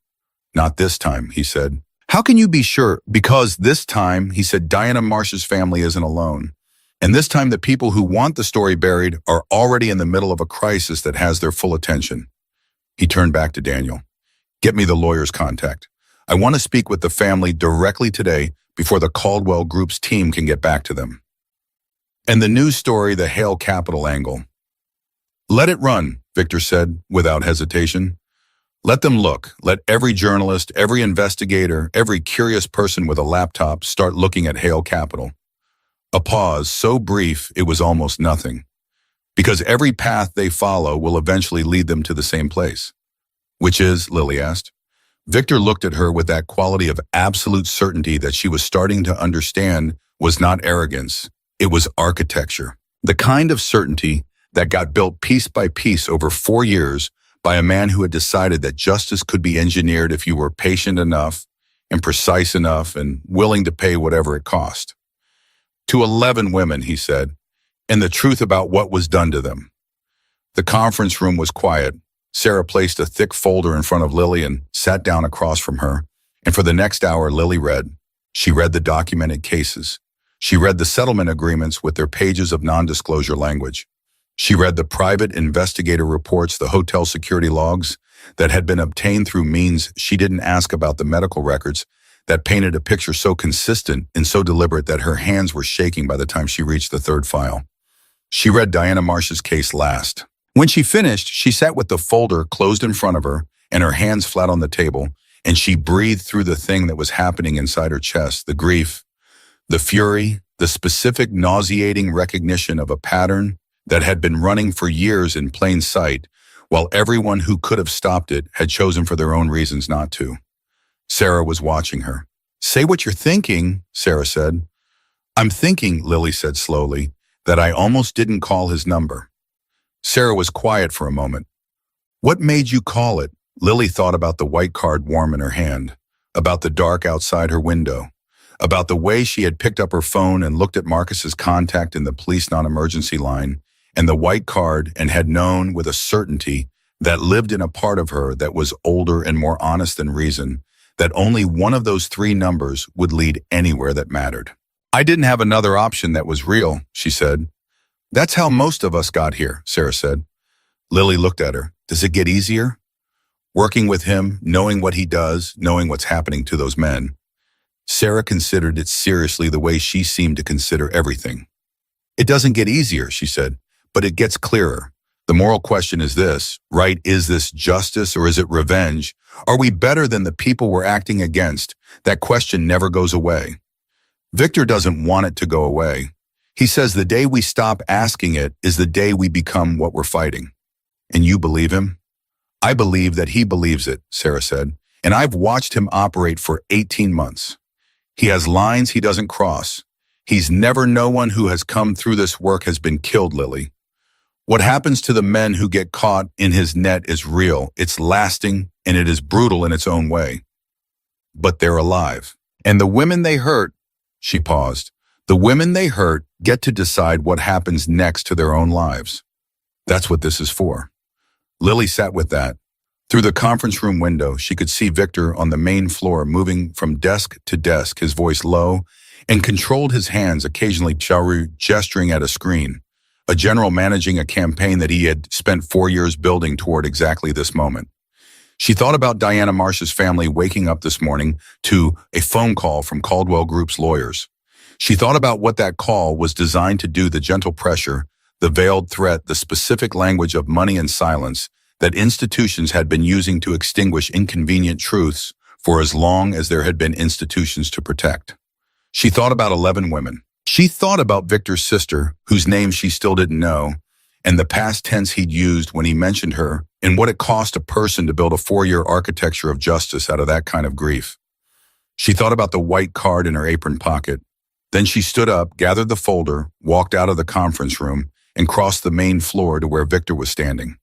Not this time, he said. How can you be sure? Because this time, he said, Diana Marsh's family isn't alone. And this time the people who want the story buried are already in the middle of a crisis that has their full attention. He turned back to Daniel. Get me the lawyer's contact. I want to speak with the family directly today before the Caldwell Group's team can get back to them. And the news story, the Hale Capital angle. Let it run, Victor said without hesitation. Let them look. Let every journalist, every investigator, every curious person with a laptop start looking at Hale Capital. A pause so brief it was almost nothing. Because every path they follow will eventually lead them to the same place. Which is, Lily asked. Victor looked at her with that quality of absolute certainty that she was starting to understand was not arrogance. It was architecture. The kind of certainty that got built piece by piece over 4 years by a man who had decided that justice could be engineered if you were patient enough and precise enough and willing to pay whatever it cost. To 11 women, he said, and the truth about what was done to them. The conference room was quiet. Sarah placed a thick folder in front of Lily and sat down across from her. And for the next hour, Lily read. She read the documented cases. She read the settlement agreements with their pages of non-disclosure language. She read the private investigator reports, the hotel security logs that had been obtained through means she didn't ask about, the medical records that painted a picture so consistent and so deliberate that her hands were shaking by the time she reached the third file. She read Diana Marsh's case last. When she finished, she sat with the folder closed in front of her and her hands flat on the table, and she breathed through the thing that was happening inside her chest, the grief, the fury, the specific nauseating recognition of a pattern that had been running for years in plain sight, while everyone who could have stopped it had chosen for their own reasons not to. Sarah was watching her. Say what you're thinking, Sarah said. I'm thinking, Lily said slowly, that I almost didn't call his number. Sarah was quiet for a moment. What made you call it? Lily thought about the white card warm in her hand, about the dark outside her window, about the way she had picked up her phone and looked at Marcus's contact in the police non-emergency line, and the white card, and had known with a certainty that lived in a part of her that was older and more honest than reason, that only one of those 3 numbers would lead anywhere that mattered. I didn't have another option that was real, she said. That's how most of us got here, Sarah said. Lily looked at her. Does it get easier? Working with him, knowing what he does, knowing what's happening to those men. Sarah considered it seriously the way she seemed to consider everything. It doesn't get easier, she said, but it gets clearer. The moral question is this, right? Is this justice or is it revenge? Are we better than the people we're acting against? That question never goes away. Victor doesn't want it to go away. He says the day we stop asking it is the day we become what we're fighting. And you believe him? I believe that he believes it, Sarah said, and I've watched him operate for 18 months. He has lines he doesn't cross. He's never no one who has come through this work has been killed, Lily. What happens to the men who get caught in his net is real, it's lasting, and it is brutal in its own way. But they're alive. And the women they hurt, she paused, the women they hurt get to decide what happens next to their own lives. That's what this is for. Lily sat with that, Through the conference room window, she could see Victor on the main floor moving from desk to desk, his voice low, and controlled his hands, occasionally gesturing at a screen, a general managing a campaign that he had spent 4 years building toward exactly this moment. She thought about Diana Marsh's family waking up this morning to a phone call from Caldwell Group's lawyers. She thought about what that call was designed to do, the gentle pressure, the veiled threat, the specific language of money and silence that institutions had been using to extinguish inconvenient truths for as long as there had been institutions to protect. She thought about 11 women. She thought about Victor's sister, whose name she still didn't know, and the past tense he'd used when he mentioned her, and what it cost a person to build a 4-year architecture of justice out of that kind of grief. She thought about the white card in her apron pocket. Then she stood up, gathered the folder, walked out of the conference room, and crossed the main floor to where Victor was standing.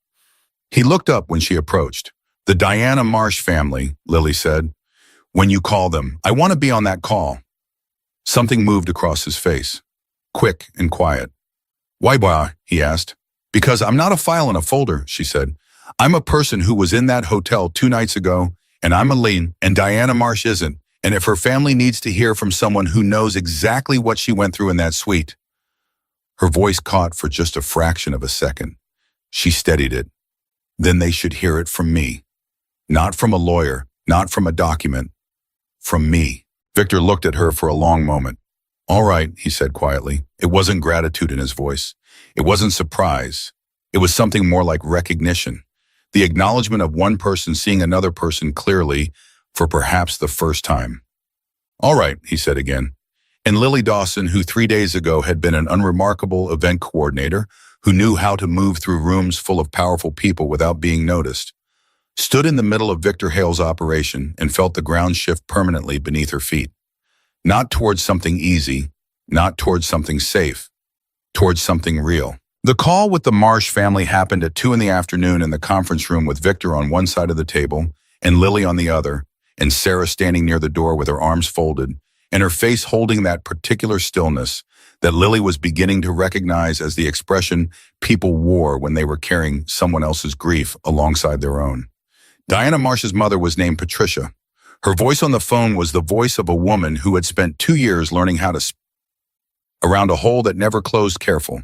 He looked up when she approached. "The Diana Marsh family," Lily said. "When you call them, I want to be on that call." Something moved across his face, quick and quiet. "Why, he asked. "Because I'm not a file in a folder," she said. "I'm a person who was in that hotel 2 nights ago, and I'm Aline, and Diana Marsh isn't. And if her family needs to hear from someone who knows exactly what she went through in that suite." Her voice caught for just a fraction of a second. She steadied it. "Then they should hear it from me. Not from a lawyer, not from a document. From me." Victor looked at her for a long moment. "All right," he said quietly. It wasn't gratitude in his voice. It wasn't surprise. It was something more like recognition. The acknowledgement of one person seeing another person clearly for perhaps the first time. "All right," he said again. And Lily Dawson, who 3 days ago had been an unremarkable event coordinator, who knew how to move through rooms full of powerful people without being noticed, stood in the middle of Victor Hale's operation and felt the ground shift permanently beneath her feet. Not towards something easy, not towards something safe, towards something real. The call with the Marsh family happened at 2 in the afternoon in the conference room, with Victor on one side of the table and Lily on the other, and Sarah standing near the door with her arms folded and her face holding that particular stillness that Lily was beginning to recognize as the expression people wore when they were carrying someone else's grief alongside their own. Diana Marsh's mother was named Patricia. Her voice on the phone was the voice of a woman who had spent 2 years learning how to around a hole that never closed, careful,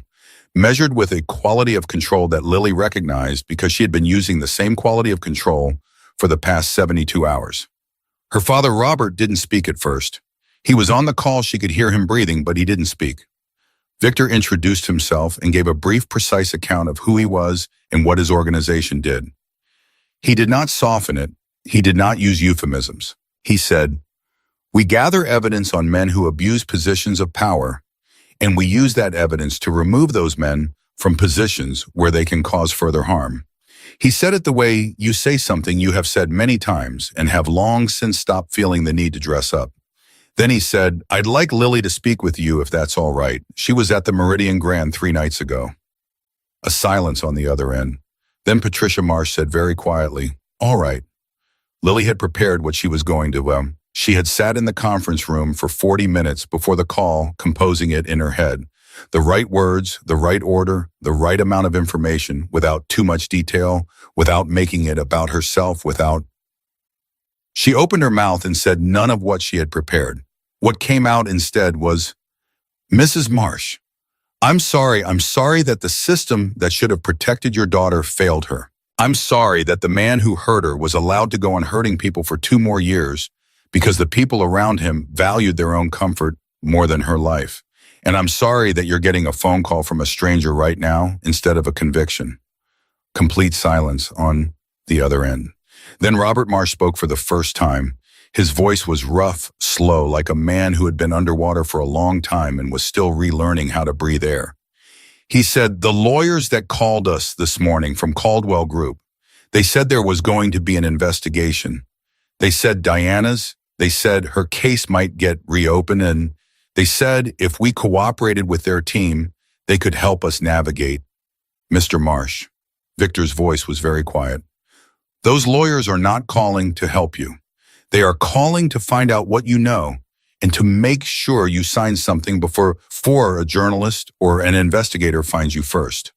measured with a quality of control that Lily recognized because she had been using the same quality of control for the past 72 hours. Her father, Robert, didn't speak at first. He was on the call, she could hear him breathing, but he didn't speak. Victor introduced himself and gave a brief, precise account of who he was and what his organization did. He did not soften it. He did not use euphemisms. He said, "We gather evidence on men who abuse positions of power, and we use that evidence to remove those men from positions where they can cause further harm." He said it the way you say something you have said many times and have long since stopped feeling the need to dress up. Then he said, "I'd like Lily to speak with you if that's all right. She was at the Meridian Grand 3 nights ago." A silence on the other end. Then Patricia Marsh said very quietly, "All right." Lily had prepared what she was going to. She had sat in the conference room for 40 minutes before the call, composing it in her head. The right words, the right order, the right amount of information, without too much detail, without making it about herself, without... She opened her mouth and said none of what she had prepared. What came out instead was, "Mrs. Marsh, I'm sorry that the system that should have protected your daughter failed her. I'm sorry that the man who hurt her was allowed to go on hurting people for 2 more years because the people around him valued their own comfort more than her life. And I'm sorry that you're getting a phone call from a stranger right now instead of a conviction." Complete silence on the other end. Then Robert Marsh spoke for the first time. His voice was rough, slow, like a man who had been underwater for a long time and was still relearning how to breathe air. He said, "The lawyers that called us this morning from Caldwell Group, they said there was going to be an investigation. They said Diana's, they said her case might get reopened, and they said if we cooperated with their team, they could help us navigate." "Mr. Marsh," Victor's voice was very quiet, "those lawyers are not calling to help you. They are calling to find out what you know and to make sure you sign something before a journalist or an investigator finds you first."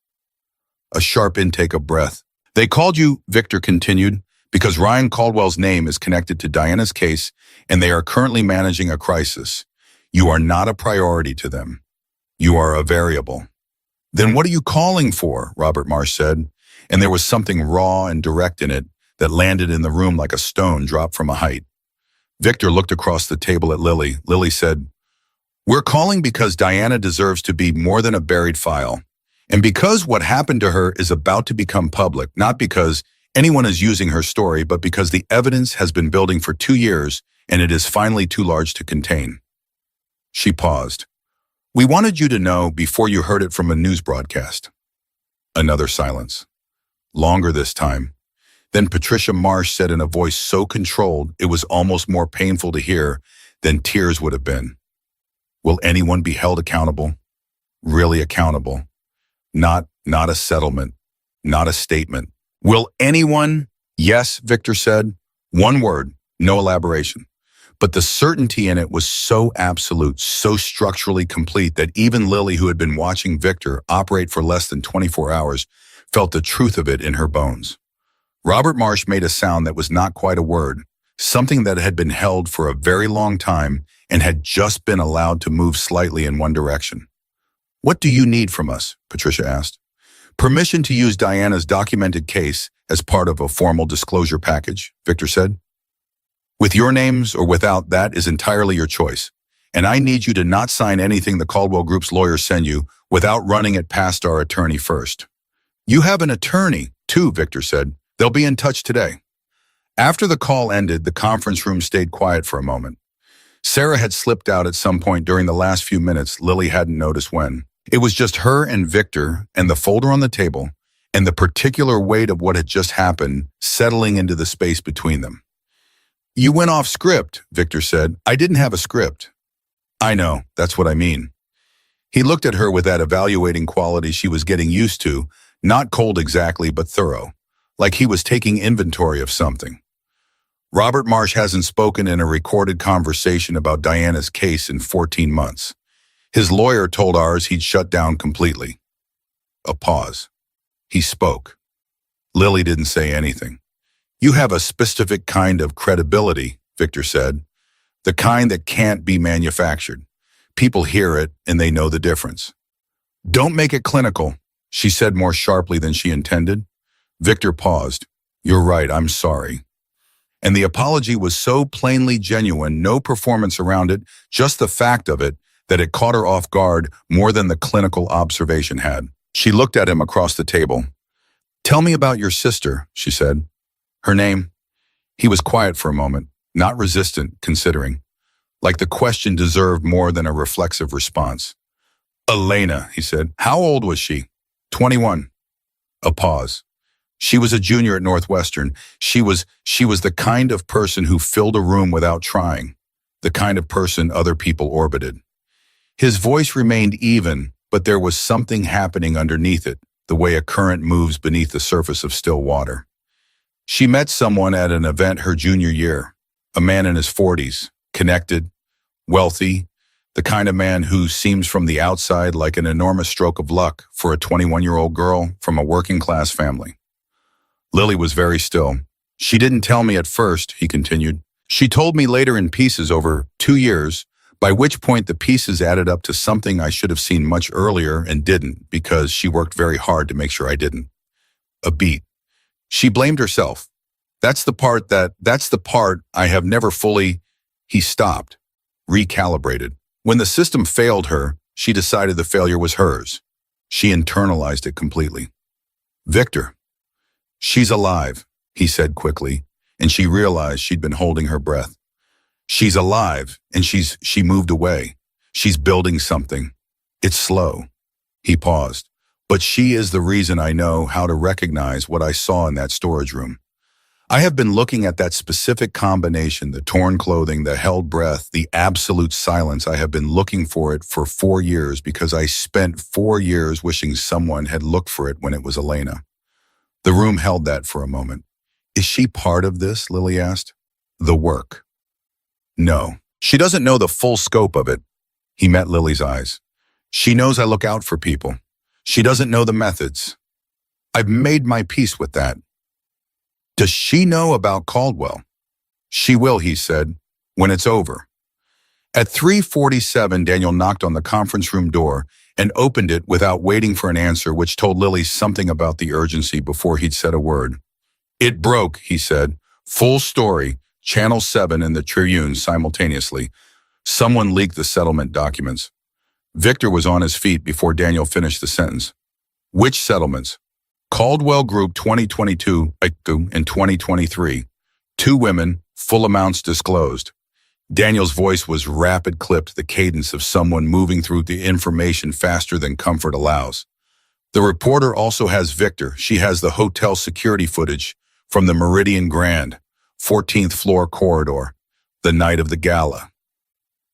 A sharp intake of breath. "They called you," Victor continued, Because Ryan Caldwell's name is connected to Diana's case and they are currently managing a crisis. You are not a priority to them. You are a variable. Then what are you calling for? Robert Marsh said, and there was something raw and direct in it that landed in the room like a stone dropped from a height. Victor looked across the table at Lily. Lily said, "We're calling because Diana deserves to be more than a buried file. And because what happened to her is about to become public, not because anyone is using her story, but because the evidence has been building for 2 years and it is finally too large to contain." She paused. "We wanted you to know before you heard it from a news broadcast." Another silence. Longer this time. Then Patricia Marsh said in a voice so controlled it was almost more painful to hear than tears would have been. "Will anyone be held accountable? Really accountable? Not a settlement, not a statement. Will anyone?" "Yes," Victor said. One word, no elaboration. But the certainty in it was so absolute, so structurally complete that even Lily, who had been watching Victor operate for less than 24 hours, felt the truth of it in her bones. Robert Marsh made a sound that was not quite a word, something that had been held for a very long time and had just been allowed to move slightly in one direction. "What do you need from us?" Patricia asked. "Permission to use Diana's documented case as part of a formal disclosure package," Victor said. "With your names or without, that is entirely your choice. And I need you to not sign anything the Caldwell Group's lawyers send you without running it past our attorney first." "You have an attorney, too," Victor said. "They'll be in touch today." After the call ended, the conference room stayed quiet for a moment. Sarah had slipped out at some point during the last few minutes. Lily hadn't noticed when. It was just her and Victor and the folder on the table and the particular weight of what had just happened settling into the space between them. "You went off script," Victor said. "I didn't have a script." "I know, that's what I mean." He looked at her with that evaluating quality she was getting used to, not cold exactly, but thorough, like he was taking inventory of something. "Robert Marsh hasn't spoken in a recorded conversation about Diana's case in 14 months. His lawyer told ours he'd shut down completely." A pause. He spoke. Lily didn't say anything. "You have a specific kind of credibility," Victor said. "The kind that can't be manufactured. People hear it and they know the difference." "Don't make it clinical," she said more sharply than she intended. Victor paused. "You're right, I'm sorry." And the apology was so plainly genuine, no performance around it, just the fact of it, that it caught her off guard more than the clinical observation had. She looked at him across the table. "Tell me about your sister," she said. "Her name?" He was quiet for a moment, not resistant, considering. Like the question deserved more than a reflexive response. "Elena," he said. "How old was she?" 21. A pause. "She was a junior at Northwestern. She was the kind of person who filled a room without trying, the kind of person other people orbited." His voice remained even, but there was something happening underneath it, the way a current moves beneath the surface of still water. "She met someone at an event her junior year, a man in his 40s, connected, wealthy, the kind of man who seems from the outside like an enormous stroke of luck for a 21-year-old girl from a working-class family." Lily was very still. "She didn't tell me at first," he continued. "She told me later in pieces over 2 years, by which point the pieces added up to something I should have seen much earlier and didn't because she worked very hard to make sure I didn't. A beat. She blamed herself. That's the part I have never fully." He stopped, recalibrated. When the system failed her, she decided the failure was hers. She internalized it completely. "Victor." "She's alive," he said quickly, and she realized she'd been holding her breath. "She's alive, and she moved away. She's building something. It's slow." He paused. "But she is the reason I know how to recognize what I saw in that storage room. I have been looking at that specific combination, the torn clothing, the held breath, the absolute silence. I have been looking for it for 4 years because I spent 4 years wishing someone had looked for it when it was Elena." The room held that for a moment. "Is she part of this?" Lily asked. "The work?" "No. She doesn't know the full scope of it." He met Lily's eyes. "She knows I look out for people. She doesn't know the methods. I've made my peace with that." Does she know about Caldwell? She will, he said, when it's over. At 3:47, Daniel knocked on the conference room door and opened it without waiting for an answer, which told Lily something about the urgency before he'd said a word. It broke, he said. Full story, Channel 7 and the Tribune simultaneously. Someone leaked the settlement documents. Victor was on his feet before Daniel finished the sentence. Which settlements? Caldwell Group 2022 and 2023. 2 women, full amounts disclosed. Daniel's voice was rapid, clipped, the cadence of someone moving through the information faster than comfort allows. The reporter also has Victor. She has the hotel security footage from the Meridian Grand, 14th floor corridor, the night of the gala.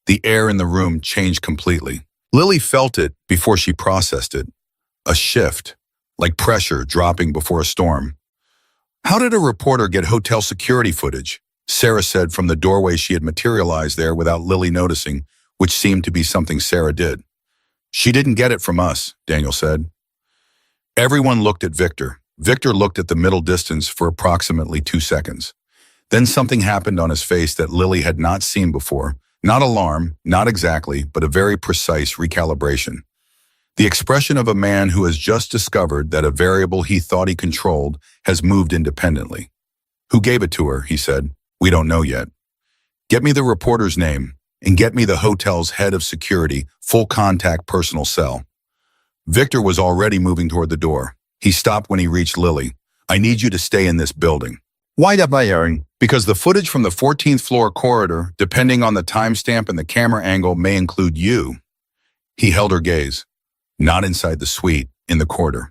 The air in the room changed completely. Lily felt it before she processed it. A shift, like pressure dropping before a storm. How did a reporter get hotel security footage? Sarah said from the doorway. She had materialized there without Lily noticing, which seemed to be something Sarah did. She didn't get it from us, Daniel said. Everyone looked at Victor. Victor looked at the middle distance for approximately 2 seconds. Then something happened on his face that Lily had not seen before. Not alarm, not exactly, but a very precise recalibration. The expression of a man who has just discovered that a variable he thought he controlled has moved independently. Who gave it to her, he said. We don't know yet. Get me the reporter's name, and get me the hotel's head of security, full contact personal cell. Victor was already moving toward the door. He stopped when he reached Lily. I need you to stay in this building. Why that by? Because the footage from the 14th floor corridor, depending on the timestamp and the camera angle, may include you. He held her gaze. Not inside the suite, in the corridor.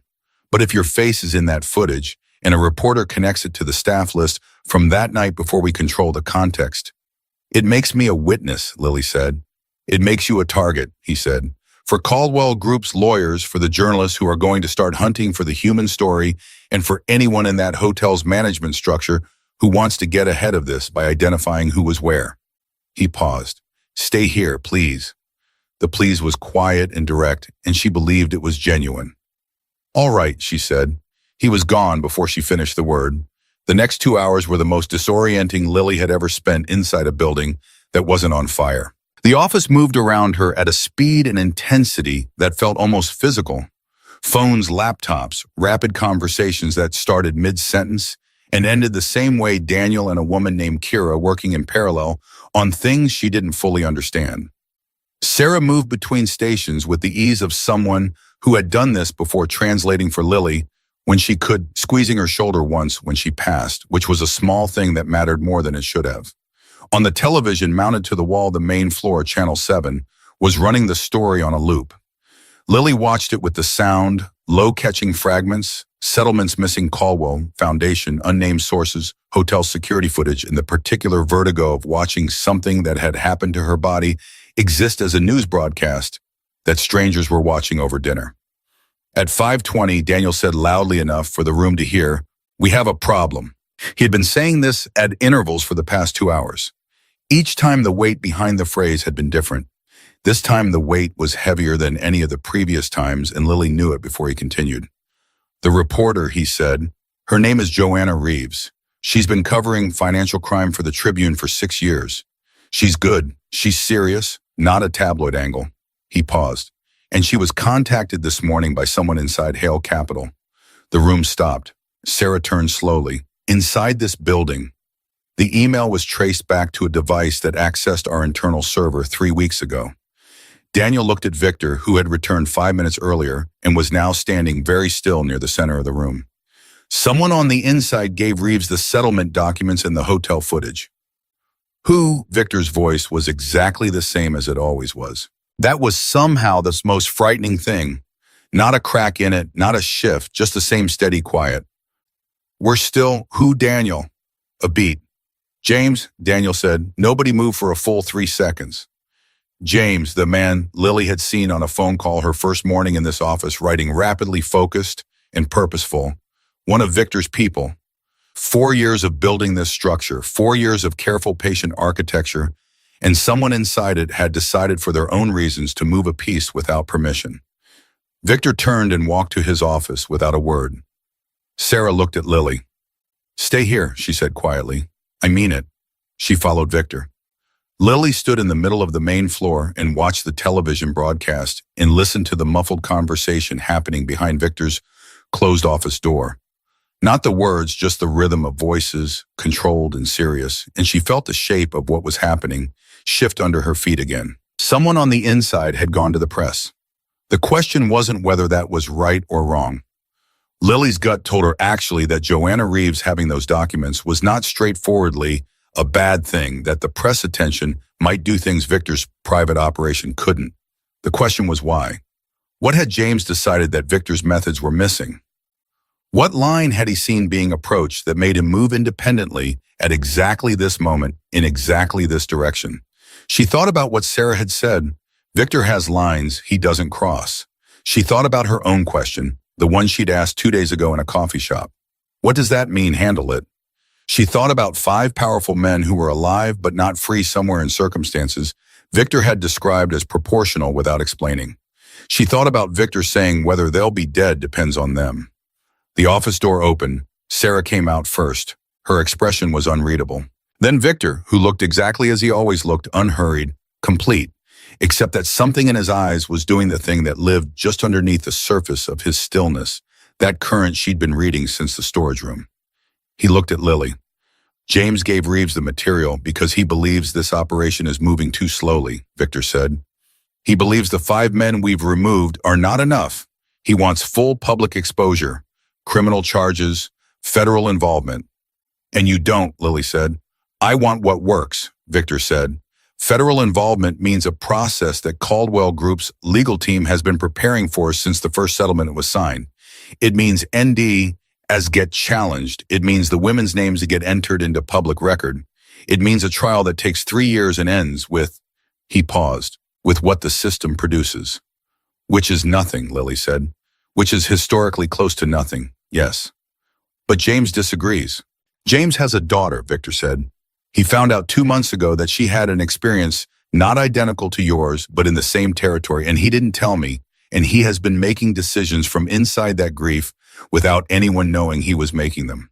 But if your face is in that footage, and a reporter connects it to the staff list from that night before we control the context. It makes me a witness, Lily said. It makes you a target, he said. For Caldwell Group's lawyers, for the journalists who are going to start hunting for the human story, and for anyone in that hotel's management structure who wants to get ahead of this by identifying who was where. He paused. Stay here, please. The please was quiet and direct, and she believed it was genuine. All right, she said. He was gone before she finished the word. The next 2 hours were the most disorienting Lily had ever spent inside a building that wasn't on fire. The office moved around her at a speed and intensity that felt almost physical. Phones, laptops, rapid conversations that started mid-sentence and ended the same way Daniel and a woman named Kira working in parallel on things she didn't fully understand. Sarah moved between stations with the ease of someone who had done this before, translating for Lily when she could, squeezing her shoulder once when she passed, which was a small thing that mattered more than it should have. On the television mounted to the wall, the main floor, Channel 7, was running the story on a loop. Lily watched it with the sound, low-catching fragments, settlements missing Caldwell, Foundation, unnamed sources, hotel security footage, and the particular vertigo of watching something that had happened to her body exist as a news broadcast that strangers were watching over dinner. At 5:20, Daniel said loudly enough for the room to hear, "We have a problem." He had been saying this at intervals for the past 2 hours. Each time the weight behind the phrase had been different. This time the weight was heavier than any of the previous times, and Lily knew it before he continued. The reporter, he said, her name is Joanna Reeves. She's been covering financial crime for the Tribune for 6 years. She's good. She's serious, not a tabloid angle. He paused. And she was contacted this morning by someone inside Hale Capital. The room stopped. Sarah turned slowly. Inside this building. The email was traced back to a device that accessed our internal server 3 weeks ago. Daniel looked at Victor, who had returned 5 minutes earlier and was now standing very still near the center of the room. Someone on the inside gave Reeves the settlement documents and the hotel footage. Who? Victor's voice was exactly the same as it always was. That was somehow the most frightening thing. Not a crack in it, not a shift, just the same steady quiet. We're still, who, Daniel? A beat. James, Daniel said, nobody moved for a full 3 seconds. James, the man Lily had seen on a phone call her first morning in this office, writing rapidly, focused and purposeful. One of Victor's people. 4 years of building this structure, 4 years of careful, patient architecture, and someone inside it had decided for their own reasons to move a piece without permission. Victor turned and walked to his office without a word. Sarah looked at Lily. Stay here, she said quietly. I mean it. She followed Victor. Lily stood in the middle of the main floor and watched the television broadcast and listened to the muffled conversation happening behind Victor's closed office door. Not the words, just the rhythm of voices, controlled and serious, and she felt the shape of what was happening shift under her feet again. Someone on the inside had gone to the press. The question wasn't whether that was right or wrong. Lily's gut told her actually that Joanna Reeves having those documents was not straightforwardly a bad thing, that the press attention might do things Victor's private operation couldn't. The question was why. What had James decided that Victor's methods were missing? What line had he seen being approached that made him move independently at exactly this moment in exactly this direction? She thought about what Sarah had said. Victor has lines he doesn't cross. She thought about her own question, the one she'd asked 2 days ago in a coffee shop. What does that mean, handle it? She thought about 5 powerful men who were alive but not free somewhere in circumstances Victor had described as proportional without explaining. She thought about Victor saying whether they'll be dead depends on them. The office door opened. Sarah came out first. Her expression was unreadable. Then Victor, who looked exactly as he always looked, unhurried, complete, except that something in his eyes was doing the thing that lived just underneath the surface of his stillness, that current she'd been reading since the storage room. He looked at Lily. James gave Reeves the material because he believes this operation is moving too slowly, Victor said. He believes the 5 men we've removed are not enough. He wants full public exposure, criminal charges, federal involvement. And you don't, Lily said. I want what works, Victor said. Federal involvement means a process that Caldwell Group's legal team has been preparing for since the first settlement was signed. It means ND as get challenged. It means the women's names get entered into public record. It means a trial that takes 3 years and ends with, he paused, with what the system produces. Which is nothing, Lily said. Which is historically close to nothing, yes. But James disagrees. James has a daughter, Victor said. He found out 2 months ago that she had an experience not identical to yours, but in the same territory, and he didn't tell me, and he has been making decisions from inside that grief without anyone knowing he was making them.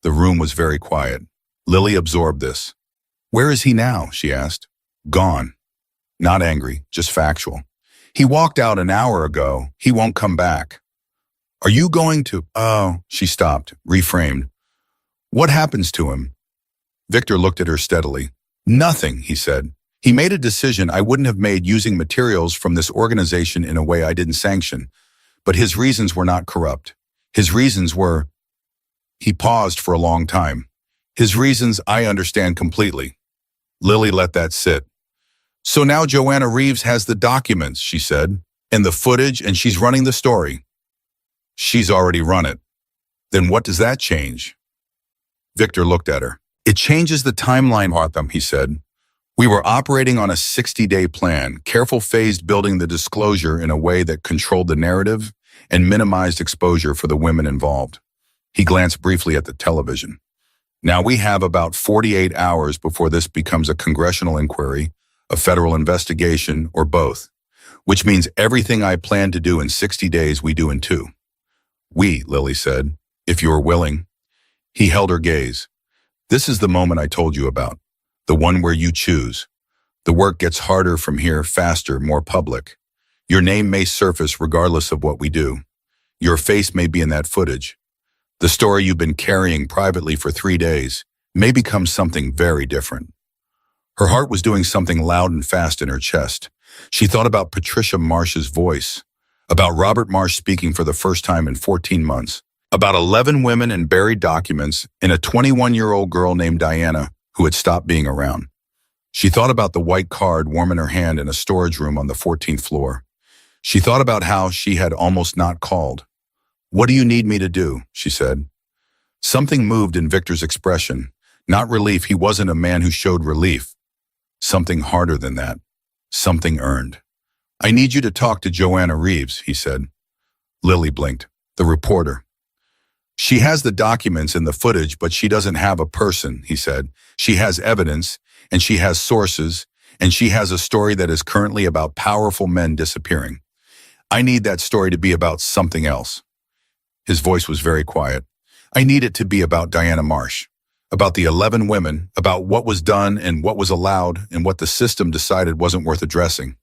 The room was very quiet. Lily absorbed this. Where is he now? She asked. Gone. Not angry, just factual. He walked out an hour ago. He won't come back. Are you going to? Oh, she stopped, reframed. What happens to him? Victor looked at her steadily. Nothing, he said. He made a decision I wouldn't have made using materials from this organization in a way I didn't sanction. But his reasons were not corrupt. His reasons were... He paused for a long time. His reasons I understand completely. Lily let that sit. So now Joanna Reeves has the documents, she said, and the footage, and she's running the story. She's already run it. Then what does that change? Victor looked at her. It changes the timeline, Artham, he said. We were operating on a 60-day plan, careful phased building the disclosure in a way that controlled the narrative and minimized exposure for the women involved. He glanced briefly at the television. Now we have about 48 hours before this becomes a congressional inquiry, a federal investigation, or both, which means everything I plan to do in 60 days we do in 2. We, Lily said, if you're willing. He held her gaze. This is the moment I told you about, the one where you choose. The work gets harder from here, faster, more public. Your name may surface regardless of what we do. Your face may be in that footage. The story you've been carrying privately for 3 days may become something very different. Her heart was doing something loud and fast in her chest. She thought about Patricia Marsh's voice, about Robert Marsh speaking for the first time in 14 months, about 11 women and buried documents, and a 21-year-old girl named Diana who had stopped being around. She thought about the white card warm in her hand in a storage room on the 14th floor. She thought about how she had almost not called. What do you need me to do? She said. Something moved in Victor's expression. Not relief, he wasn't a man who showed relief. Something harder than that. Something earned. I need you to talk to Joanna Reeves, he said. Lily blinked. The reporter. She has the documents and the footage, but she doesn't have a person, he said. She has evidence, and she has sources, and she has a story that is currently about powerful men disappearing. I need that story to be about something else. His voice was very quiet. I need it to be about Diana Marsh, about the 11 women, about what was done and what was allowed and what the system decided wasn't worth addressing.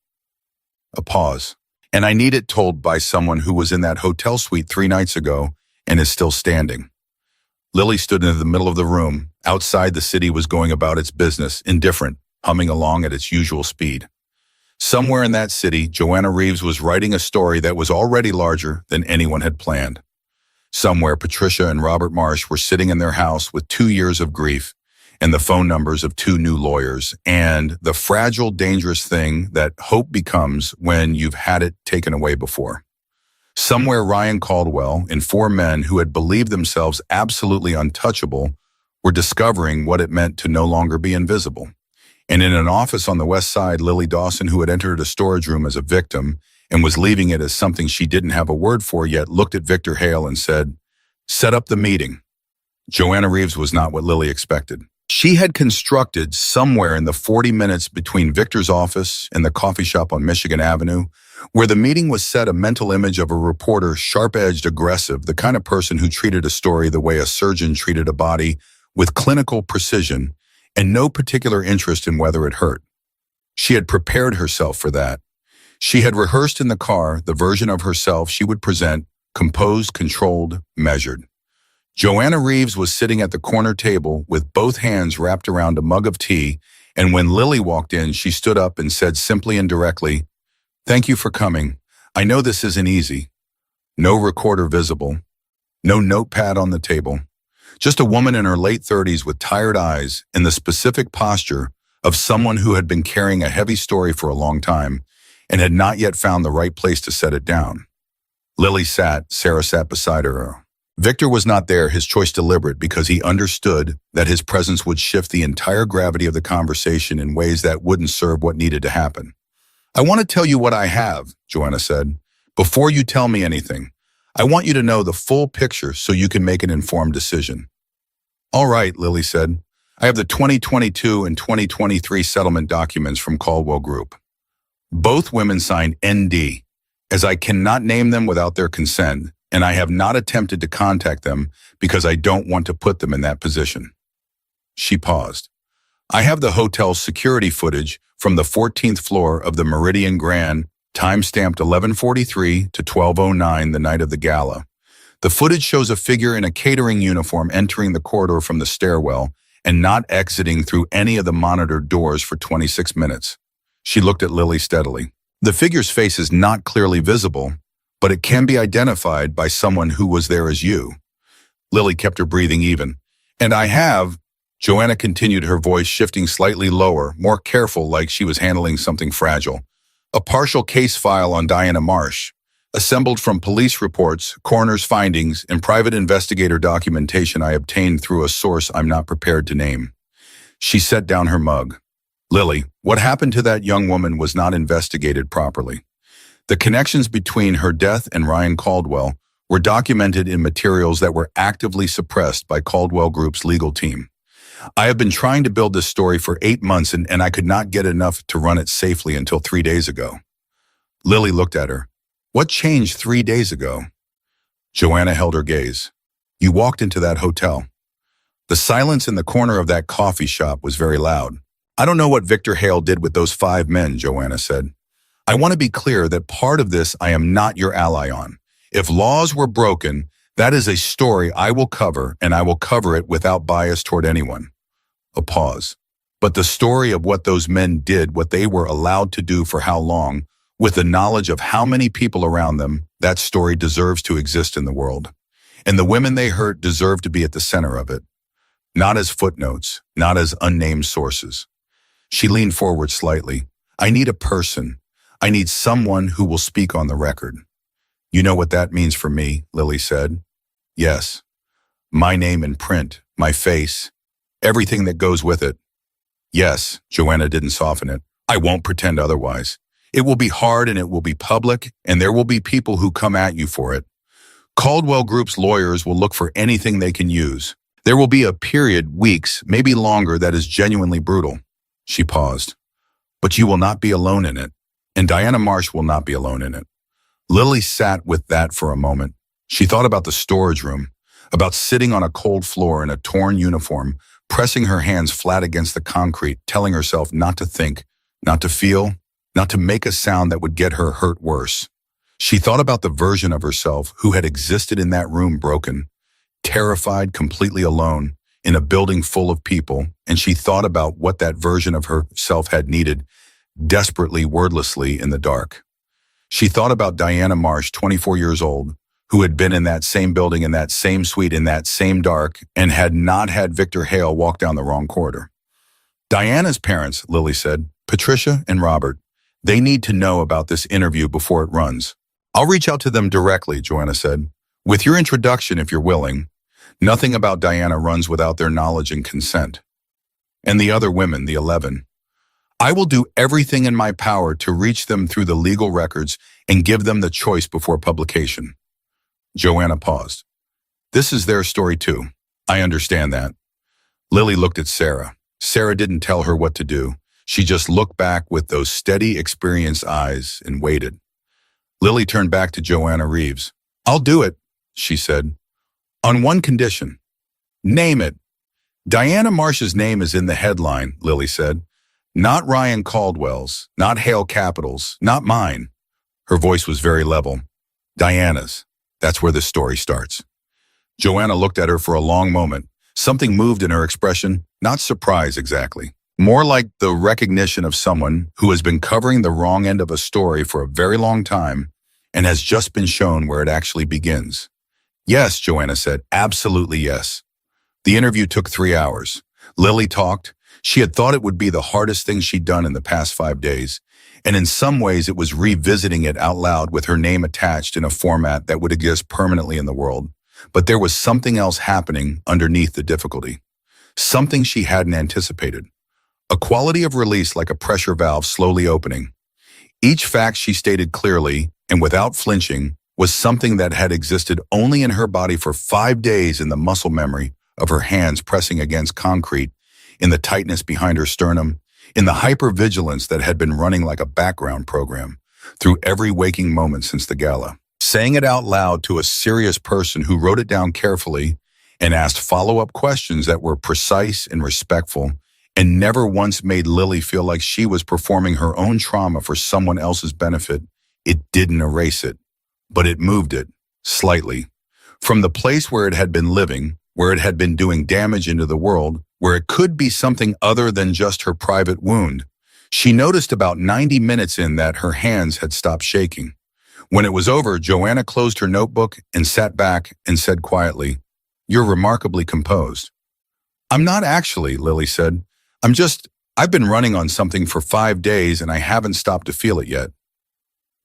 A pause. And I need it told by someone who was in that hotel suite 3 nights ago and is still standing. Lily stood in the middle of the room. Outside, the city was going about its business, indifferent, humming along at its usual speed. Somewhere in that city, Joanna Reeves was writing a story that was already larger than anyone had planned. Somewhere, Patricia and Robert Marsh were sitting in their house with 2 years of grief and the phone numbers of 2 new lawyers and the fragile, dangerous thing that hope becomes when you've had it taken away before. Somewhere, Ryan Caldwell and 4 men who had believed themselves absolutely untouchable were discovering what it meant to no longer be invisible. And in an office on the west side, Lily Dawson, who had entered a storage room as a victim and was leaving it as something she didn't have a word for yet, looked at Victor Hale and said, "Set up the meeting." Joanna Reeves was not what Lily expected. She had constructed somewhere in the 40 minutes between Victor's office and the coffee shop on Michigan Avenue, where the meeting was set, a mental image of a reporter, sharp-edged, aggressive, the kind of person who treated a story the way a surgeon treated a body, with clinical precision and no particular interest in whether it hurt. She had prepared herself for that. She had rehearsed in the car the version of herself she would present, composed, controlled, measured. Joanna Reeves was sitting at the corner table with both hands wrapped around a mug of tea, and when Lily walked in, she stood up and said simply and directly, "Thank you for coming. I know this isn't easy." No recorder visible. No notepad on the table. Just a woman in her late 30s with tired eyes and the specific posture of someone who had been carrying a heavy story for a long time and had not yet found the right place to set it down. Lily sat, Sarah sat beside her. Victor was not there, his choice deliberate, because he understood that his presence would shift the entire gravity of the conversation in ways that wouldn't serve what needed to happen. "I want to tell you what I have," Joanna said. "Before you tell me anything, I want you to know the full picture so you can make an informed decision." "All right," Lily said. "I have the 2022 and 2023 settlement documents from Caldwell Group. Both women signed ND, as I cannot name them without their consent, and I have not attempted to contact them because I don't want to put them in that position." She paused. "I have the hotel's security footage from the 14th floor of the Meridian Grand, time-stamped 11:43 to 12:09 the night of the gala. The footage shows a figure in a catering uniform entering the corridor from the stairwell and not exiting through any of the monitored doors for 26 minutes. She looked at Lily steadily. "The figure's face is not clearly visible, but it can be identified by someone who was there as you." Lily kept her breathing even. "And I have," Joanna continued, her voice shifting slightly lower, more careful, like she was handling something fragile, "a partial case file on Diana Marsh, assembled from police reports, coroner's findings, and private investigator documentation I obtained through a source I'm not prepared to name." She set down her mug. "Lily, what happened to that young woman was not investigated properly. The connections between her death and Ryan Caldwell were documented in materials that were actively suppressed by Caldwell Group's legal team. I have been trying to build this story for 8 months and I could not get enough to run it safely until 3 days ago." Lily looked at her. "What changed 3 days ago?" Joanna held her gaze. "You walked into that hotel. The silence in the corner of that coffee shop was very loud. I don't know what Victor Hale did with those 5 men," Joanna said. "I want to be clear that part of this I am not your ally on. If laws were broken, that is a story I will cover, and I will cover it without bias toward anyone." A pause. "But the story of what those men did, what they were allowed to do for how long, with the knowledge of how many people around them, that story deserves to exist in the world. And the women they hurt deserve to be at the center of it. Not as footnotes, not as unnamed sources." She leaned forward slightly. "I need a person. I need someone who will speak on the record." "You know what that means for me," Lily said. "Yes. My name in print, my face, everything that goes with it." "Yes," Joanna didn't soften it. "I won't pretend otherwise. It will be hard and it will be public, and there will be people who come at you for it. Caldwell Group's lawyers will look for anything they can use. There will be a period, weeks, maybe longer, that is genuinely brutal." She paused. "But you will not be alone in it. And Diana Marsh will not be alone in it." Lily sat with that for a moment. She thought about the storage room, about sitting on a cold floor in a torn uniform, pressing her hands flat against the concrete, telling herself not to think, not to feel, not to make a sound that would get her hurt worse. She thought about the version of herself who had existed in that room broken, terrified, completely alone, in a building full of people, and she thought about what that version of herself had needed, desperately, wordlessly, in the dark. She thought about Diana Marsh, 24 years old, who had been in that same building, in that same suite, in that same dark, and had not had Victor Hale walk down the wrong corridor. Diana's parents, Lily said, Patricia and Robert, they need to know about this interview before it runs. I'll reach out to them directly, Joanna said. With your introduction, if you're willing. Nothing about Diana runs without their knowledge and consent. And the other women, the 11. I will do everything in my power to reach them through the legal records and give them the choice before publication. Joanna paused. This is their story too. I understand that. Lily looked at Sarah. Sarah didn't tell her what to do. She just looked back with those steady, experienced eyes and waited. Lily turned back to Joanna Reeves. I'll do it, she said. On one condition. Name it. Diana Marsh's name is in the headline, Lily said. Not Ryan Caldwell's, not Hale Capital's, not mine. Her voice was very level. Diana's. That's where the story starts. Joanna looked at her for a long moment. Something moved in her expression, not surprise exactly. More like the recognition of someone who has been covering the wrong end of a story for a very long time and has just been shown where it actually begins. Yes, Joanna said, absolutely yes. The interview took 3 hours. Lily talked. She had thought it would be the hardest thing she'd done in the past 5 days, and in some ways it was revisiting it out loud with her name attached in a format that would exist permanently in the world. But there was something else happening underneath the difficulty. Something she hadn't anticipated. A quality of release like a pressure valve slowly opening. Each fact she stated clearly and without flinching was something that had existed only in her body for 5 days, in the muscle memory of her hands pressing against concrete, in the tightness behind her sternum, in the hypervigilance that had been running like a background program through every waking moment since the gala. Saying it out loud to a serious person who wrote it down carefully and asked follow-up questions that were precise and respectful, and never once made Lily feel like she was performing her own trauma for someone else's benefit. It didn't erase it, but it moved it, slightly, from the place where it had been living, where it had been doing damage into the world, where it could be something other than just her private wound. She noticed about 90 minutes in that her hands had stopped shaking. When it was over, Joanna closed her notebook and sat back and said quietly, "You're remarkably composed." "I'm not actually," Lily said. I've been running on something for 5 days and I haven't stopped to feel it yet."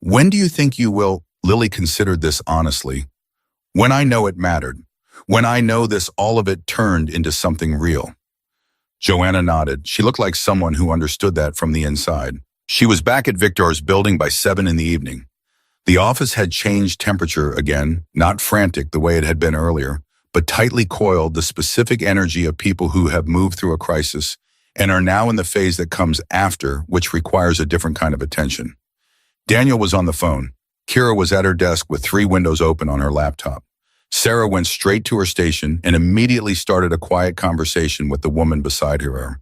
"When do you think you will?" Lily considered this honestly. "When I know it mattered. When I know all of it turned into something real." Joanna nodded. She looked like someone who understood that from the inside. She was back at Victor's building by 7 in the evening. The office had changed temperature again, not frantic the way it had been earlier, but tightly coiled, the specific energy of people who have moved through a crisis and are now in the phase that comes after, which requires a different kind of attention. Daniel was on the phone. Kira was at her desk with 3 windows open on her laptop. Sarah went straight to her station and immediately started a quiet conversation with the woman beside her.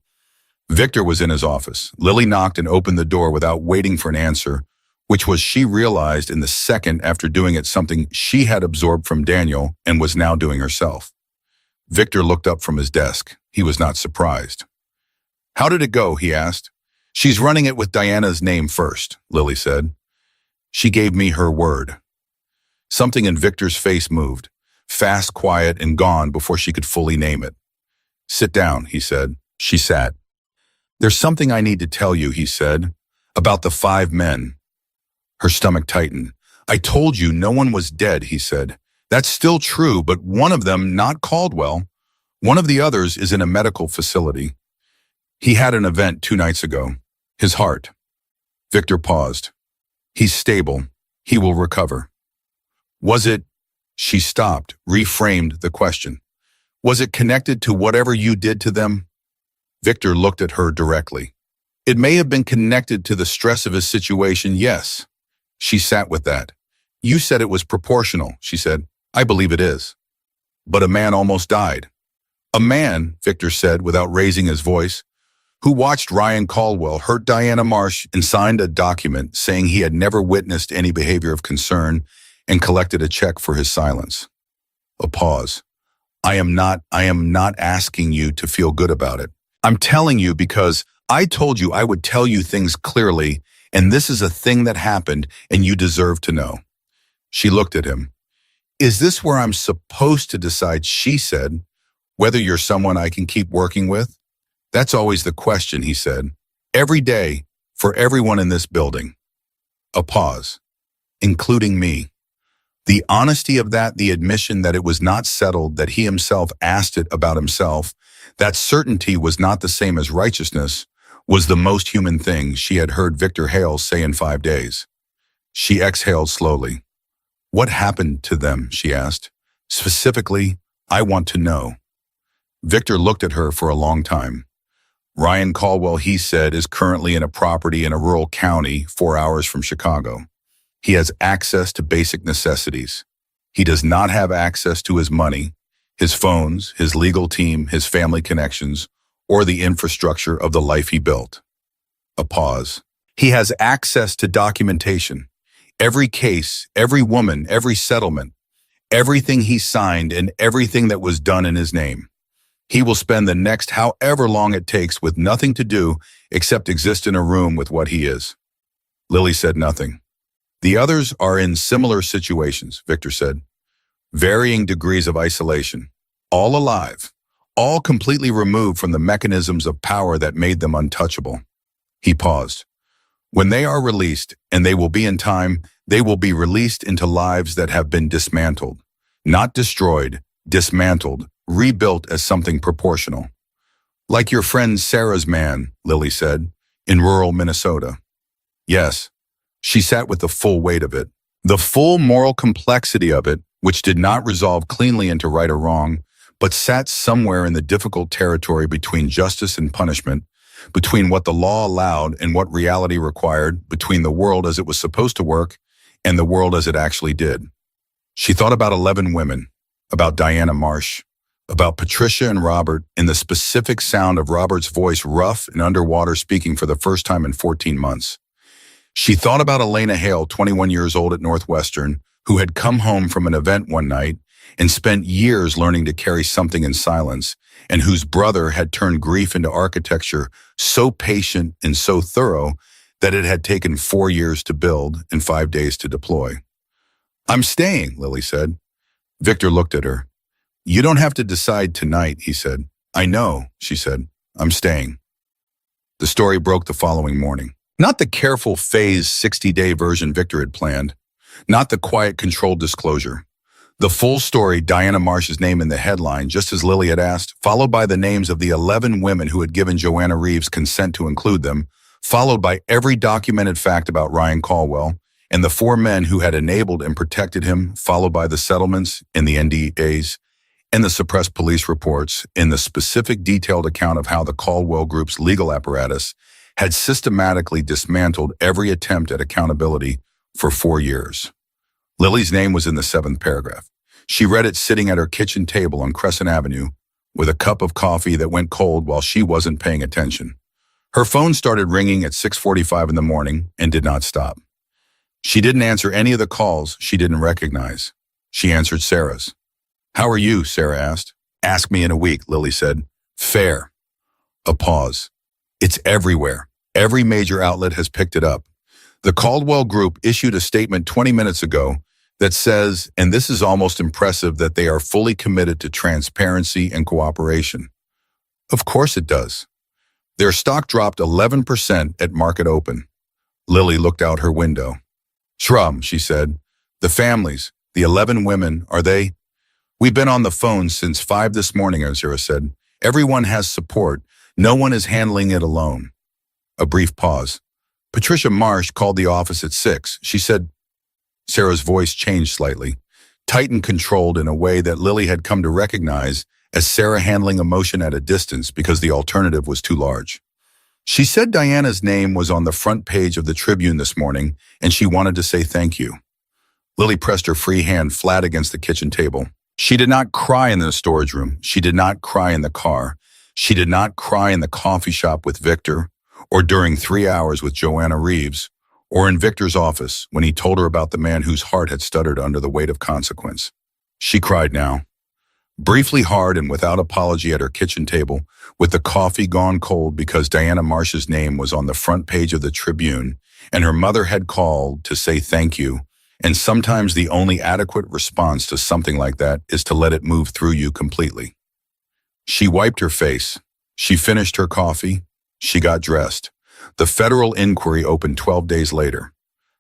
Victor was in his office. Lily knocked and opened the door without waiting for an answer, which was, she realized in the second after doing it, something she had absorbed from Daniel and was now doing herself. Victor looked up from his desk. He was not surprised. "How did it go?" he asked. "She's running it with Diana's name first," Lily said. "She gave me her word." Something in Victor's face moved, fast, quiet, and gone before she could fully name it. "Sit down," he said. She sat. "There's something I need to tell you," he said, "about the 5 men. Her stomach tightened. "I told you no one was dead," he said. "That's still true, but one of them, not Caldwell. One of the others is in a medical facility. He had an event 2 nights ago. His heart." Victor paused. "He's stable. He will recover." "Was it?" She stopped, reframed the question. "Was it connected to whatever you did to them?" Victor looked at her directly. "It may have been connected to the stress of his situation, yes." She sat with that. "You said it was proportional," she said. "I believe it is." But a man almost died. A man, Victor said without raising his voice, who watched Ryan Caldwell hurt Diana Marsh and signed a document saying he had never witnessed any behavior of concern and collected a check for his silence. A pause. I am not asking you to feel good about it. I'm telling you because I told you I would tell you things clearly, and this is a thing that happened, and you deserve to know. She looked at him. Is this where I'm supposed to decide, she said, whether you're someone I can keep working with? That's always the question, he said. Every day, for everyone in this building. A pause. Including me. The honesty of that, the admission that it was not settled, that he himself asked it about himself, that certainty was not the same as righteousness, was the most human thing she had heard Victor Hales say in 5 days. She exhaled slowly. What happened to them, she asked. Specifically, I want to know. Victor looked at her for a long time. Ryan Caldwell, he said, is currently in a property in a rural county 4 hours from Chicago. He has access to basic necessities. He does not have access to his money, his phones, his legal team, his family connections, or the infrastructure of the life he built. A pause. He has access to documentation. Every case, every woman, every settlement, everything he signed and everything that was done in his name. He will spend the next however long it takes with nothing to do except exist in a room with what he is. Lily said nothing. The others are in similar situations, Victor said. Varying degrees of isolation. All alive. All completely removed from the mechanisms of power that made them untouchable. He paused. When they are released, and they will be in time, they will be released into lives that have been dismantled. Not destroyed, dismantled, rebuilt as something proportional. Like your friend Sarah's man, Lily said, in rural Minnesota. Yes. She sat with the full weight of it, the full moral complexity of it, which did not resolve cleanly into right or wrong, but sat somewhere in the difficult territory between justice and punishment, between what the law allowed and what reality required, between the world as it was supposed to work and the world as it actually did. She thought about 11 women, about Diana Marsh, about Patricia and Robert, in the specific sound of Robert's voice rough and underwater speaking for the first time in 14 months. She thought about Elena Hale, 21 years old at Northwestern, who had come home from an event one night and spent years learning to carry something in silence, and whose brother had turned grief into architecture so patient and so thorough that it had taken 4 years to build and 5 days to deploy. I'm staying, Lily said. Victor looked at her. You don't have to decide tonight, he said. I know, she said. I'm staying. The story broke the following morning. Not the careful phased 60-day version Victor had planned. Not the quiet, controlled disclosure. The full story, Diana Marsh's name in the headline, just as Lily had asked, followed by the names of the 11 women who had given Joanna Reeves consent to include them, followed by every documented fact about Ryan Caldwell, and the 4 men who had enabled and protected him, followed by the settlements and the NDAs, and the suppressed police reports, in the specific detailed account of how the Caldwell Group's legal apparatus had systematically dismantled every attempt at accountability for 4 years. Lily's name was in the 7th paragraph. She read it sitting at her kitchen table on Crescent Avenue with a cup of coffee that went cold while she wasn't paying attention. Her phone started ringing at 6:45 in the morning and did not stop. She didn't answer any of the calls she didn't recognize. She answered Sarah's. How are you? Sarah asked. Ask me in a week, Lily said. Fair. A pause. It's everywhere. Every major outlet has picked it up. The Caldwell Group issued a statement 20 minutes ago that says, and this is almost impressive, that they are fully committed to transparency and cooperation. Of course it does. Their stock dropped 11% at market open. Lily looked out her window. Shrum, she said. The families, the 11 women, are they? We've been on the phone since 5 this morning, Azira said. Everyone has support. No one is handling it alone. A brief pause. Patricia Marsh called the office at 6. She said, Sarah's voice changed slightly, tight and controlled in a way that Lily had come to recognize as Sarah handling emotion at a distance because the alternative was too large. She said Diana's name was on the front page of the Tribune this morning, and she wanted to say thank you. Lily pressed her free hand flat against the kitchen table. She did not cry in the storage room. She did not cry in the car. She did not cry in the coffee shop with Victor, or during 3 hours with Joanna Reeves, or in Victor's office when he told her about the man whose heart had stuttered under the weight of consequence. She cried now, briefly hard and without apology at her kitchen table, with the coffee gone cold because Diana Marsh's name was on the front page of the Tribune, and her mother had called to say thank you, and sometimes the only adequate response to something like that is to let it move through you completely. She wiped her face. She finished her coffee. She got dressed. The federal inquiry opened 12 days later.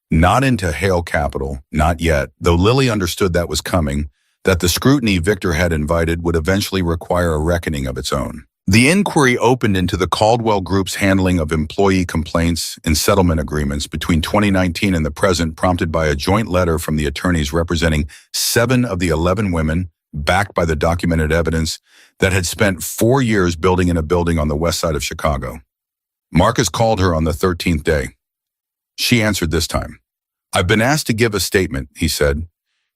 Not into Hale Capital, not yet, though Lily understood that was coming, that the scrutiny Victor had invited would eventually require a reckoning of its own. The inquiry opened into the Caldwell Group's handling of employee complaints and settlement agreements between 2019 and the present, prompted by a joint letter from the attorneys representing 7 of the 11 women, backed by the documented evidence, that had spent 4 years building in a building on the west side of Chicago. Marcus called her on the 13th day. She answered this time. "I've been asked to give a statement," he said.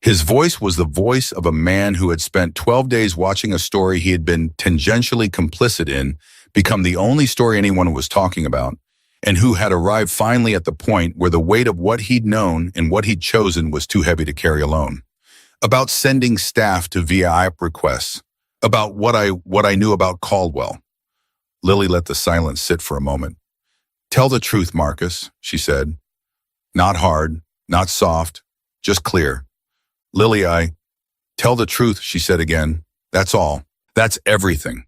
His voice was the voice of a man who had spent 12 days watching a story he had been tangentially complicit in become the only story anyone was talking about, and who had arrived finally at the point where the weight of what he'd known and what he'd chosen was too heavy to carry alone. About sending staff to VIP requests, about what I knew about Caldwell. Lily let the silence sit for a moment. "Tell the truth, Marcus," she said. Not hard, not soft, just clear. "Lily, tell the truth," she said again. "That's all. That's everything."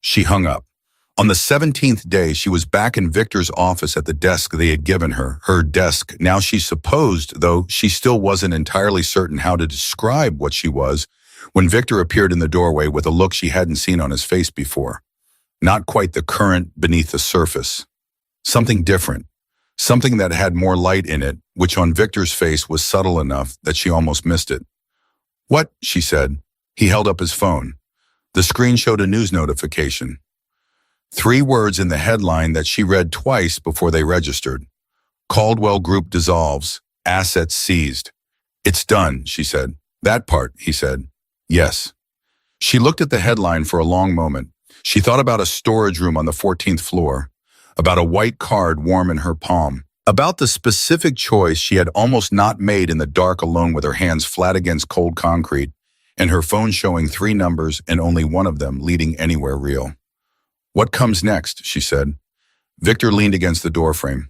She hung up. On the 17th day, she was back in Victor's office at the desk they had given her, her desk. Now she supposed, though she still wasn't entirely certain how to describe what she was, when Victor appeared in the doorway with a look she hadn't seen on his face before. Not quite the current beneath the surface. Something different. Something that had more light in it, which on Victor's face was subtle enough that she almost missed it. "What?" she said. He held up his phone. The screen showed a news notification. 3 words in the headline that she read twice before they registered. "Caldwell Group dissolves. Assets seized." "It's done," she said. "That part," he said. "Yes." She looked at the headline for a long moment. She thought about a storage room on the 14th floor, about a white card warm in her palm, about the specific choice she had almost not made in the dark alone with her hands flat against cold concrete, and her phone showing 3 numbers and only one of them leading anywhere real. "What comes next?" she said. Victor leaned against the doorframe.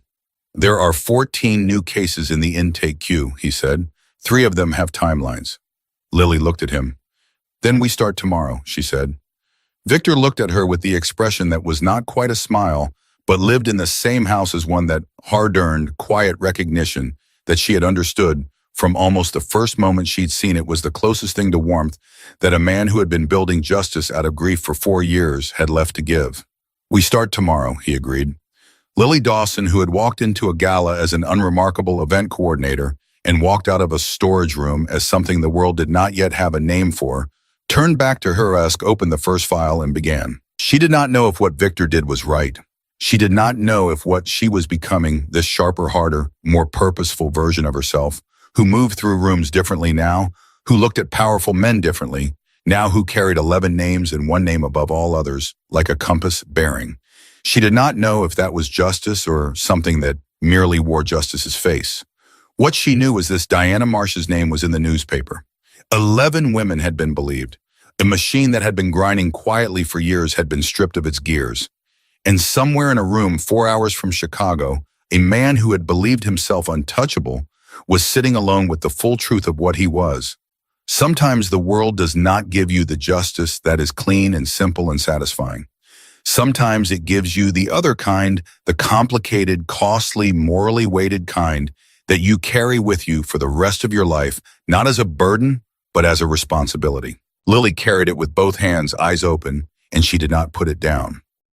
"There are 14 new cases in the intake queue," he said. 3 of them have timelines. Lily looked at him. "Then we start tomorrow," she said. Victor looked at her with the expression that was not quite a smile, but lived in the same house as one that hard-earned, quiet recognition that she had understood from almost the first moment she'd seen it was the closest thing to warmth that a man who had been building justice out of grief for 4 years had left to give. "We start tomorrow," he agreed. Lily Dawson, who had walked into a gala as an unremarkable event coordinator and walked out of a storage room as something the world did not yet have a name for, turned back to her desk, opened the first file, and began. She did not know if what Victor did was right. She did not know if what she was becoming, this sharper, harder, more purposeful version of herself, who moved through rooms differently now, who looked at powerful men differently, now who carried 11 names and one name above all others, like a compass bearing. She did not know if that was justice or something that merely wore justice's face. What she knew was this: Diana Marsh's name was in the newspaper. 11 women had been believed. A machine that had been grinding quietly for years had been stripped of its gears. And somewhere in a room 4 hours from Chicago, a man who had believed himself untouchable was sitting alone with the full truth of what he was. Sometimes the world does not give you the justice that is clean and simple and satisfying. Sometimes it gives you the other kind, the complicated, costly, morally weighted kind that you carry with you for the rest of your life, not as a burden, but as a responsibility. Lily carried it with both hands, eyes open, and she did not put it down.